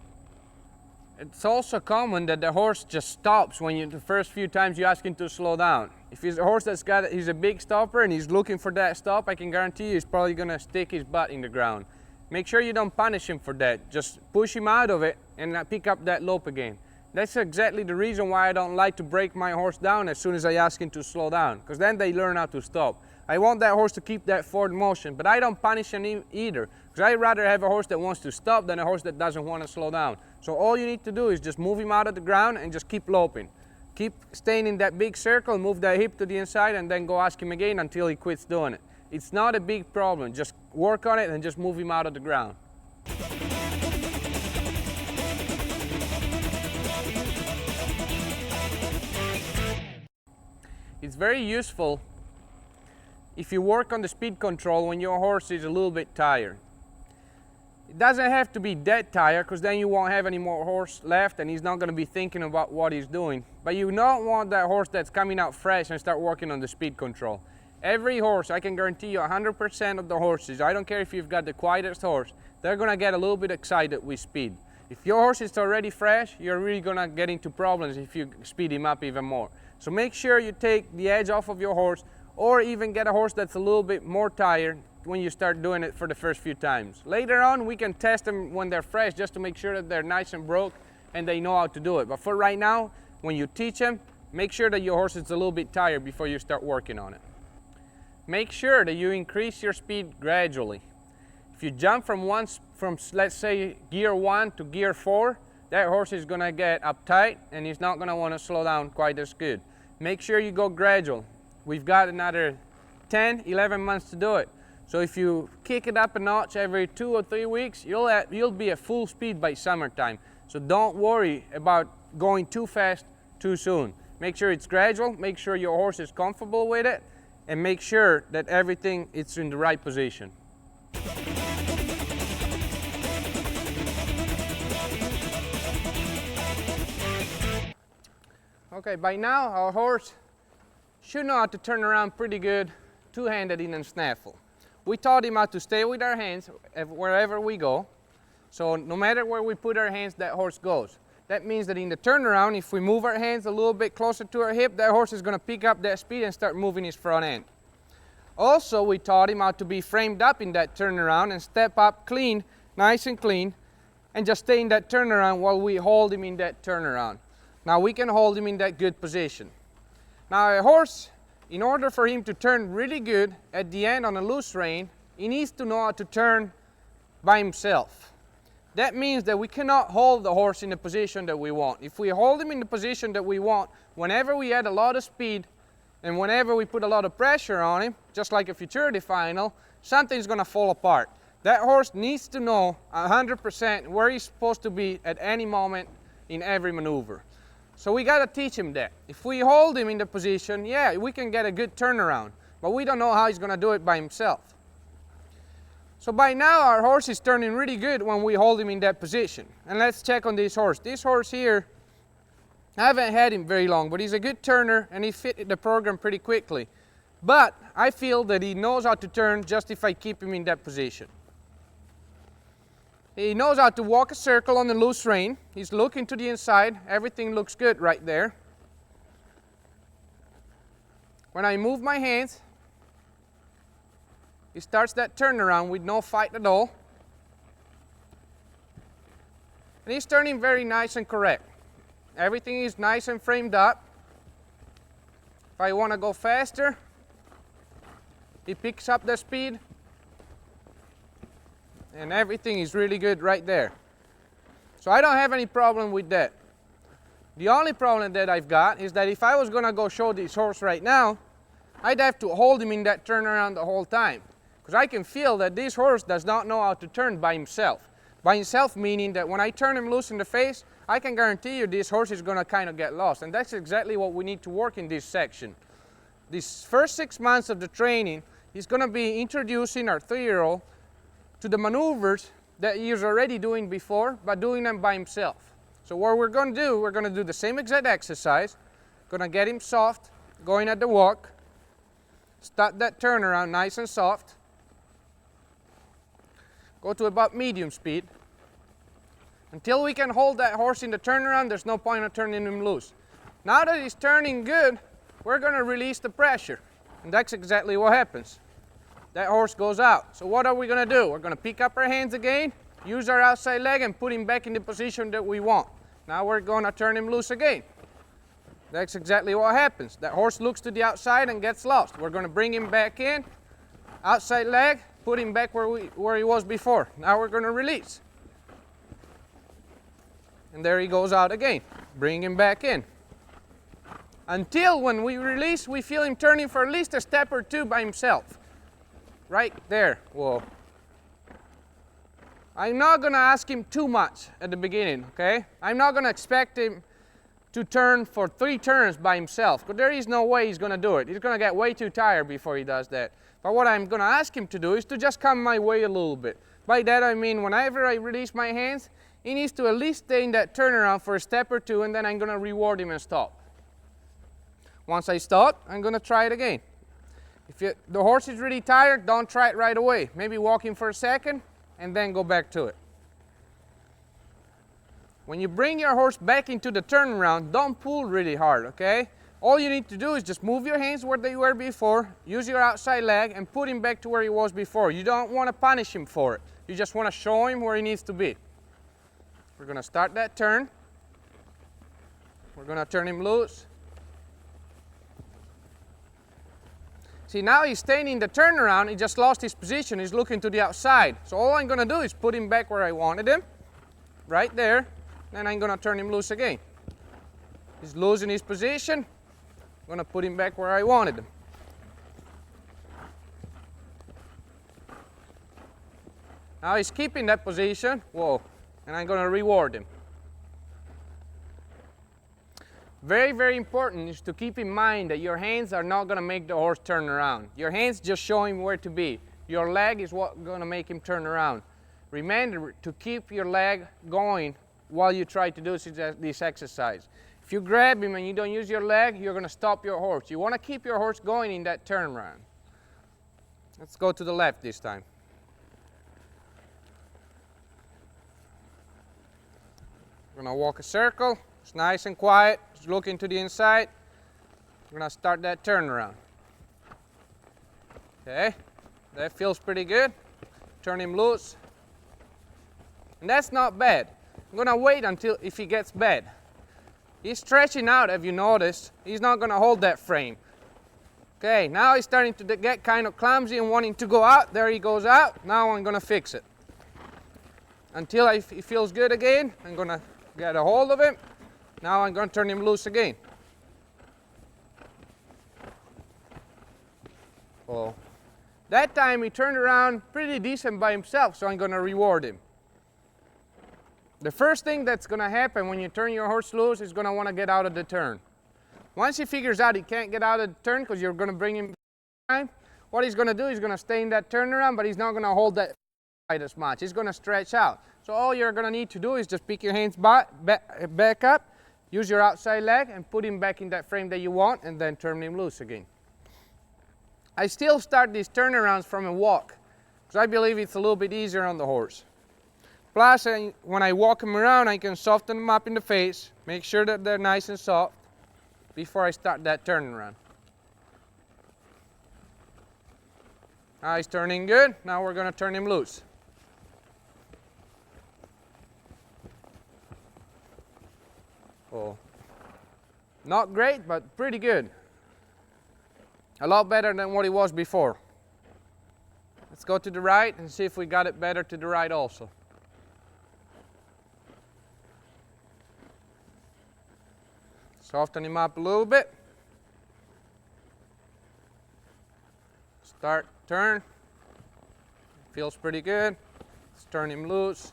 It's also common that the horse just stops when the first few times you ask him to slow down. If he's a horse he's a big stopper and he's looking for that stop, I can guarantee you he's probably gonna stick his butt in the ground. Make sure you don't punish him for that. Just push him out of it and pick up that lope again. That's exactly the reason why I don't like to break my horse down as soon as I ask him to slow down, because then they learn how to stop. I want that horse to keep that forward motion, but I don't punish him either, because I'd rather have a horse that wants to stop than a horse that doesn't want to slow down. So all you need to do is just move him out of the ground and just keep loping. Keep staying in that big circle, move that hip to the inside, and then go ask him again until he quits doing it. It's not a big problem. Just work on it and just move him out of the ground. It's very useful if you work on the speed control when your horse is a little bit tired. It doesn't have to be dead tired, because then you won't have any more horse left and he's not going to be thinking about what he's doing. But you don't want that horse that's coming out fresh and start working on the speed control. Every horse, I can guarantee you 100% of the horses, I don't care if you've got the quietest horse, they're going to get a little bit excited with speed. If your horse is already fresh, you're really going to get into problems if you speed him up even more. So make sure you take the edge off of your horse, or even get a horse that's a little bit more tired when you start doing it for the first few times. Later on, we can test them when they're fresh just to make sure that they're nice and broke and they know how to do it. But for right now, when you teach them, make sure that your horse is a little bit tired before you start working on it. Make sure that you increase your speed gradually. If you jump from let's say gear 1 to gear 4, that horse is going to get uptight and he's not going to want to slow down quite as good. Make sure you go gradual. We've got another 10, 11 months to do it. So if you kick it up a notch every 2 or 3 weeks, you'll be at full speed by summertime. So don't worry about going too fast too soon. Make sure it's gradual, make sure your horse is comfortable with it, and make sure that everything is in the right position. Okay, by now our horse should know how to turn around pretty good, two-handed in a snaffle. We taught him how to stay with our hands wherever we go. So no matter where we put our hands, that horse goes. That means that in the turnaround, if we move our hands a little bit closer to our hip, that horse is going to pick up that speed and start moving his front end. Also, we taught him how to be framed up in that turnaround and step up clean, nice and clean, and just stay in that turnaround while we hold him in that turnaround. Now we can hold him in that good position. Now a horse, in order for him to turn really good at the end on a loose rein, he needs to know how to turn by himself. That means that we cannot hold the horse in the position that we want. If we hold him in the position that we want, whenever we add a lot of speed and whenever we put a lot of pressure on him, just like a futurity final, something's going to fall apart. That horse needs to know 100% where he's supposed to be at any moment in every maneuver. So we got to teach him that. If we hold him in the position, yeah, we can get a good turnaround, but we don't know how he's going to do it by himself. So by now our horse is turning really good when we hold him in that position. And let's check on this horse. This horse here, I haven't had him very long, but he's a good turner and he fit the program pretty quickly. But I feel that he knows how to turn just if I keep him in that position. He knows how to walk a circle on the loose rein. He's looking to the inside. Everything looks good right there. When I move my hands, he starts that turnaround with no fight at all. And he's turning very nice and correct. Everything is nice and framed up. If I want to go faster, he picks up the speed. And everything is really good right there. So I don't have any problem with that. The only problem that I've got is that if I was going to go show this horse right now, I'd have to hold him in that turnaround the whole time. Because I can feel that this horse does not know how to turn by himself. By himself meaning that when I turn him loose in the face, I can guarantee you this horse is going to kind of get lost. And that's exactly what we need to work in this section. These first 6 months of the training, he's going to be introducing our 3-year-old to the maneuvers that he was already doing before, but doing them by himself. So what we're going to do the same exact exercise. Going to get him soft, going at the walk, start that turnaround nice and soft, go to about medium speed. Until we can hold that horse in the turnaround, there's no point in turning him loose. Now that he's turning good, we're going to release the pressure, and that's exactly what happens. That horse goes out. So what are we going to do? We're going to pick up our hands again, use our outside leg and put him back in the position that we want. Now we're going to turn him loose again. That's exactly what happens. That horse looks to the outside and gets lost. We're going to bring him back in, outside leg, put him back where he was before. Now we're going to release. and there he goes out again. Bring him back in. Until when we release, we feel him turning for at least a step or two by himself. Right there. Whoa. I'm not going to ask him too much at the beginning, okay? I'm not going to expect him to turn for 3 turns by himself, because there is no way he's going to do it. He's going to get way too tired before he does that. But what I'm going to ask him to do is to just come my way a little bit. By that I mean whenever I release my hands, he needs to at least stay in that turnaround for a step or two, and then I'm going to reward him and stop. Once I stop, I'm going to try it again. If the horse is really tired, don't try it right away. Maybe walk him for a second and then go back to it. When you bring your horse back into the turnaround, don't pull really hard, okay? All you need to do is just move your hands where they were before, use your outside leg, and put him back to where he was before. You don't want to punish him for it. You just want to show him where he needs to be. We're going to start that turn. We're going to turn him loose. See, now he's staying in the turnaround. He just lost his position. He's looking to the outside. So all I'm going to do is put him back where I wanted him, right there. Then I'm going to turn him loose again. He's losing his position. I'm going to put him back where I wanted him. Now he's keeping that position. Whoa. And I'm going to reward him. Very, very important is to keep in mind that your hands are not going to make the horse turn around. Your hands just show him where to be. Your leg is what's going to make him turn around. Remember to keep your leg going while you try to do this exercise. If you grab him and you don't use your leg, you're going to stop your horse. You want to keep your horse going in that turnaround. Let's go to the left this time. We're going to walk a circle. It's nice and quiet. Just looking to the inside. We're going to start that turnaround. Okay, that feels pretty good. Turn him loose. And that's not bad. I'm going to wait until if he gets bad. He's stretching out, have you noticed? He's not going to hold that frame. Okay, now he's starting to get kind of clumsy and wanting to go out. There he goes out. Now I'm going to fix it. Until he feels good again, I'm going to get a hold of him. Now I'm going to turn him loose again. Oh. That time he turned around pretty decent by himself, so I'm going to reward him. The first thing that's going to happen when you turn your horse loose is going to want to get out of the turn. Once he figures out he can't get out of the turn because you're going to bring him back, what he's going to do is going to stay in that turnaround, but he's not going to hold that quite as much. He's going to stretch out. So all you're going to need to do is just pick your hands back up, use your outside leg, and put him back in that frame that you want, and then turn him loose again. I still start these turnarounds from a walk because I believe it's a little bit easier on the horse. Plus, when I walk them around, I can soften them up in the face, make sure that they're nice and soft before I start that turnaround. Now he's turning good. Now we're going to turn him loose. Oh, not great, but pretty good. A lot better than what it was before. Let's go to the right and see if we got it better to the right also. Soften him up a little bit. Start, turn. Feels pretty good. Let's turn him loose.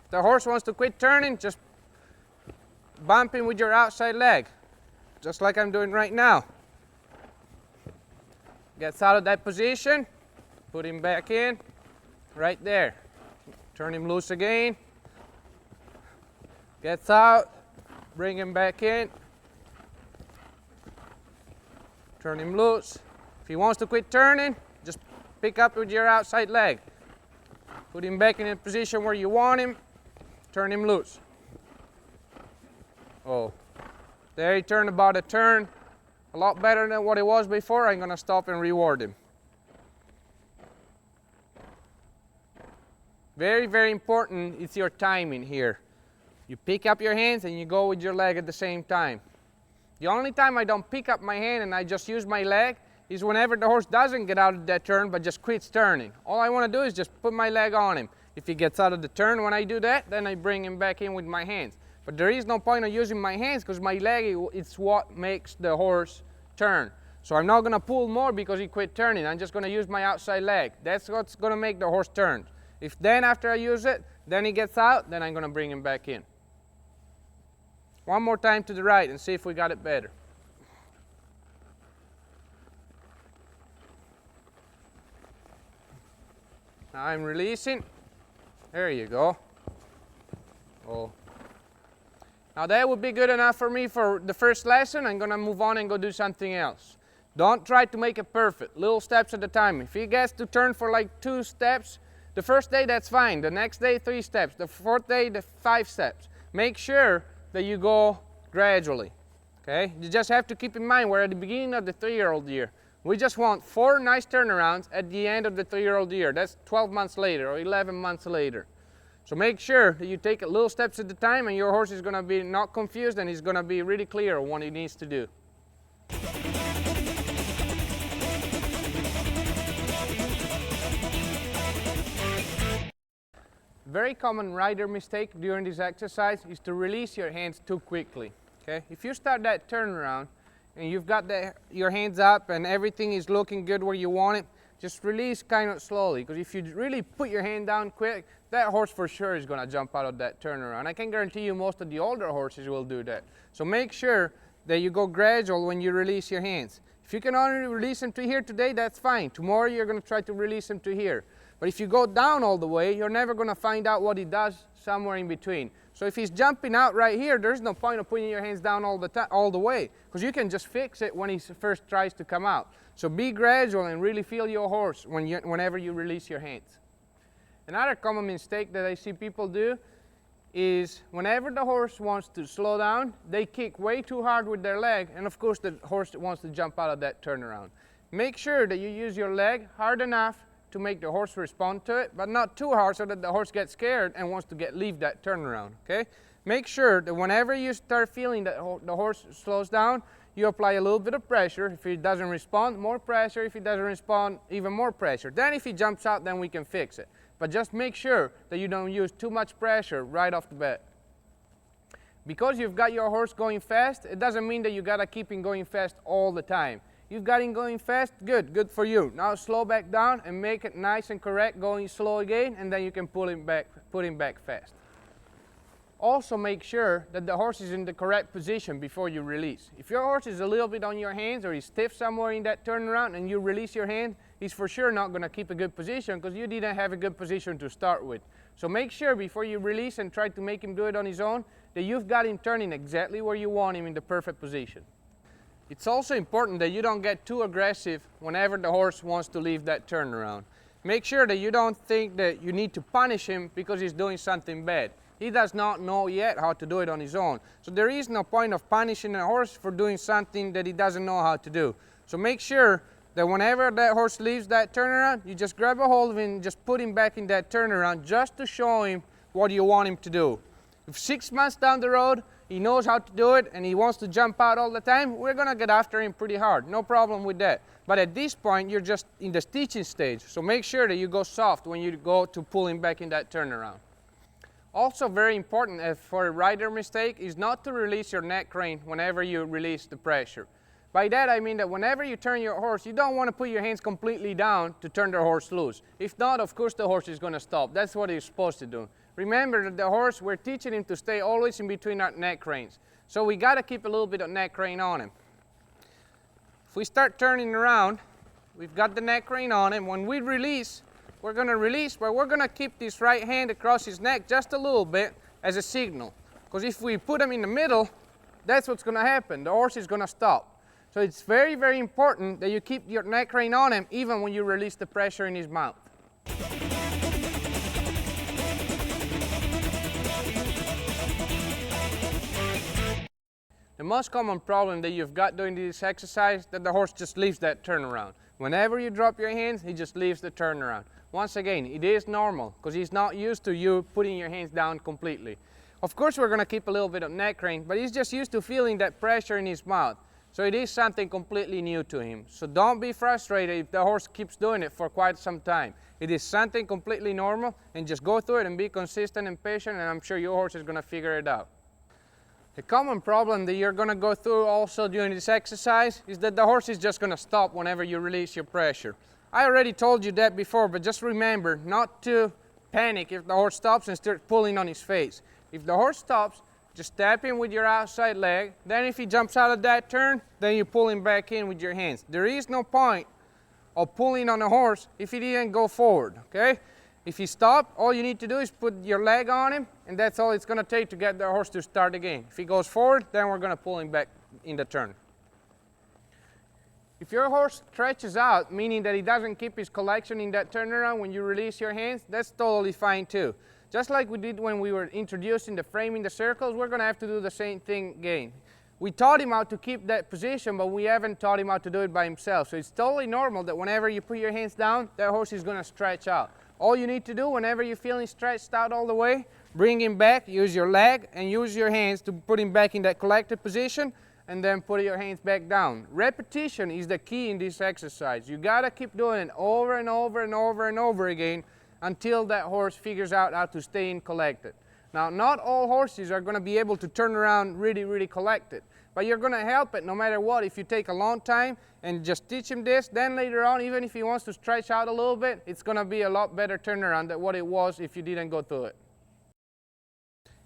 If the horse wants to quit turning, just bump him with your outside leg, just like I'm doing right now. Gets out of that position, put him back in, right there. Turn him loose again. Gets out, bring him back in. Turn him loose. If he wants to quit turning, just pick up with your outside leg. Put him back in a position where you want him. Turn him loose. Oh, there he turned about a turn. A lot better than what it was before. I'm going to stop and reward him. Very, very important is your timing here. You pick up your hands and you go with your leg at the same time. The only time I don't pick up my hand and I just use my leg is whenever the horse doesn't get out of that turn but just quits turning. All I want to do is just put my leg on him. If he gets out of the turn when I do that, then I bring him back in with my hands. But there is no point of using my hands because my leg, it's what makes the horse turn. So I'm not going to pull more because he quit turning. I'm just going to use my outside leg. That's what's going to make the horse turn. If then after I use it, then he gets out, then I'm going to bring him back in. One more time to the right and see if we got it better. Now I'm releasing. There you go. Oh. Now that would be good enough for me for the first lesson. I'm going to move on and go do something else. Don't try to make it perfect. Little steps at a time. If he gets to turn for like 2 steps, the first day that's fine. The next day 3 steps. The 4th day 5 steps. Make sure that you go gradually. Okay? You just have to keep in mind we're at the beginning of the 3-year-old year. We just want 4 nice turnarounds at the end of the 3-year-old year. That's 12 months later or 11 months later. So make sure that you take it little steps at a time and your horse is going to be not confused and he's going to be really clear on what he needs to do. Very common rider mistake during this exercise is to release your hands too quickly. Okay? If you start that turnaround and you've got your hands up and everything is looking good where you want it, just release kind of slowly, because if you really put your hand down quick, that horse for sure is going to jump out of that turnaround. I can guarantee you most of the older horses will do that. So make sure that you go gradual when you release your hands. If you can only release them to here today, that's fine. Tomorrow you're going to try to release them to here. But if you go down all the way, you're never going to find out what he does somewhere in between. So if he's jumping out right here, there's no point of putting your hands down all the way, because you can just fix it when he first tries to come out. So be gradual and really feel your horse whenever you release your hands. Another common mistake that I see people do is whenever the horse wants to slow down, they kick way too hard with their leg, and of course the horse wants to jump out of that turnaround. Make sure that you use your leg hard enough to make the horse respond to it, but not too hard so that the horse gets scared and wants to leave that turnaround, okay? Make sure that whenever you start feeling that the horse slows down, you apply a little bit of pressure. If he doesn't respond, more pressure. If he doesn't respond, even more pressure. Then if he jumps out, then we can fix it. But just make sure that you don't use too much pressure right off the bat. Because you've got your horse going fast, it doesn't mean that you gotta keep him going fast all the time. You've got him going fast, good for you. Now slow back down and make it nice and correct, going slow again, and then you can put him back fast. Also make sure that the horse is in the correct position before you release. If your horse is a little bit on your hands or he's stiff somewhere in that turnaround and you release your hand, he's for sure not going to keep a good position because you didn't have a good position to start with. So make sure before you release and try to make him do it on his own that you've got him turning exactly where you want him in the perfect position. It's also important that you don't get too aggressive whenever the horse wants to leave that turnaround. Make sure that you don't think that you need to punish him because he's doing something bad. He does not know yet how to do it on his own. So there is no point of punishing a horse for doing something that he doesn't know how to do. So make sure that whenever that horse leaves that turnaround, you just grab a hold of him and just put him back in that turnaround just to show him what you want him to do. If 6 months down the road, he knows how to do it and he wants to jump out all the time, we're going to get after him pretty hard. No problem with that. But at this point, you're just in the teaching stage. So make sure that you go soft when you go to pull him back in that turnaround. Also very important for a rider mistake is not to release your neck rein whenever you release the pressure. By that I mean that whenever you turn your horse, you don't want to put your hands completely down to turn the horse loose. If not, of course the horse is going to stop. That's what he's supposed to do. Remember that the horse, we're teaching him to stay always in between our neck reins. So we got to keep a little bit of neck rein on him. If we start turning around, we've got the neck rein on him. When we release, we're going to release, but we're going to keep this right hand across his neck just a little bit as a signal. Because if we put him in the middle, that's what's going to happen. The horse is going to stop. So it's very, very important that you keep your neck rein on him even when you release the pressure in his mouth. The most common problem that you've got doing this exercise that the horse just leaves that turnaround. Whenever you drop your hands, he just leaves the turnaround. Once again, it is normal because he's not used to you putting your hands down completely. Of course, we're going to keep a little bit of neck rein, but he's just used to feeling that pressure in his mouth. So it is something completely new to him. So don't be frustrated if the horse keeps doing it for quite some time. It is something completely normal, and just go through it and be consistent and patient, and I'm sure your horse is going to figure it out. A common problem that you're going to go through also during this exercise is that the horse is just going to stop whenever you release your pressure. I already told you that before, but just remember not to panic if the horse stops and start pulling on his face. If the horse stops, just step in with your outside leg. Then if he jumps out of that turn, then you pull him back in with your hands. There is no point of pulling on a horse if he didn't go forward, okay? If he stopped, all you need to do is put your leg on him, and that's all it's going to take to get the horse to start again. If he goes forward, then we're going to pull him back in the turn. If your horse stretches out, meaning that he doesn't keep his collection in that turnaround when you release your hands, that's totally fine too. Just like we did when we were introducing the framing the circles, we're going to have to do the same thing again. We taught him how to keep that position, but we haven't taught him how to do it by himself. So it's totally normal that whenever you put your hands down, that horse is going to stretch out. All you need to do whenever you're feeling stretched out all the way, bring him back, use your leg and use your hands to put him back in that collected position, and then put your hands back down. Repetition is the key in this exercise. You got to keep doing it over and over and over and over again until that horse figures out how to stay in collected. Now, not all horses are going to be able to turn around really collected, but you're going to help it no matter what if you take a long time and just teach him this. Then later on, even if he wants to stretch out a little bit, it's going to be a lot better turnaround than what it was if you didn't go through it.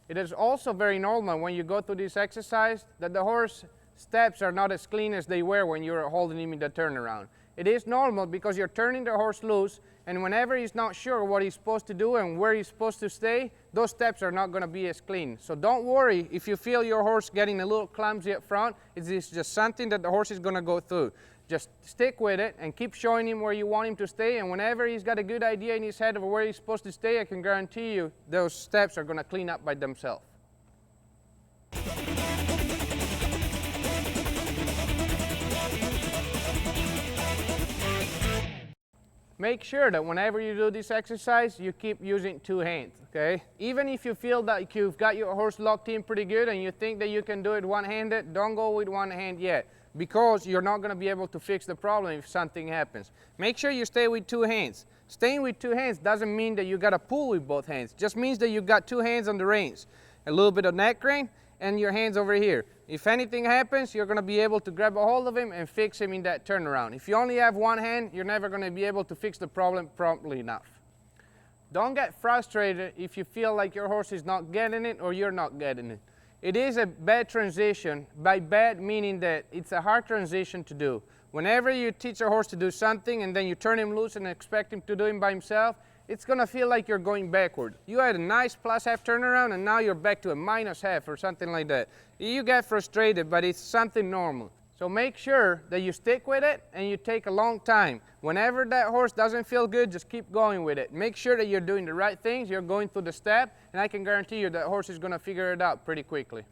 It is also very normal when you go through this exercise that the horse steps are not as clean as they were when you were holding him in the turnaround. It is normal because you're turning the horse loose, and whenever he's not sure what he's supposed to do and where he's supposed to stay, those steps are not going to be as clean. So don't worry if you feel your horse getting a little clumsy up front. It's just something that the horse is going to go through. Just stick with it and keep showing him where you want him to stay, and whenever he's got a good idea in his head of where he's supposed to stay, I can guarantee you those steps are going to clean up by themselves. Make sure that whenever you do this exercise, you keep using two hands, okay? Even if you feel that you've got your horse locked in pretty good and you think that you can do it one-handed, don't go with one hand yet, because you're not going to be able to fix the problem if something happens. Make sure you stay with two hands. Staying with two hands doesn't mean that you got to pull with both hands. It just means that you got two hands on the reins, a little bit of neck rein, and your hands over here. If anything happens, you're going to be able to grab a hold of him and fix him in that turnaround. If you only have one hand, you're never going to be able to fix the problem promptly enough. Don't get frustrated if you feel like your horse is not getting it or you're not getting it. It is a bad transition, by bad meaning that it's a hard transition to do. Whenever you teach a horse to do something and then you turn him loose and expect him to do it by himself, it's going to feel like you're going backward. You had a nice plus half turnaround and now you're back to a minus half or something like that. You get frustrated, but it's something normal. So make sure that you stick with it and you take a long time. Whenever that horse doesn't feel good, just keep going with it. Make sure that you're doing the right things, you're going through the step, and I can guarantee you that horse is going to figure it out pretty quickly.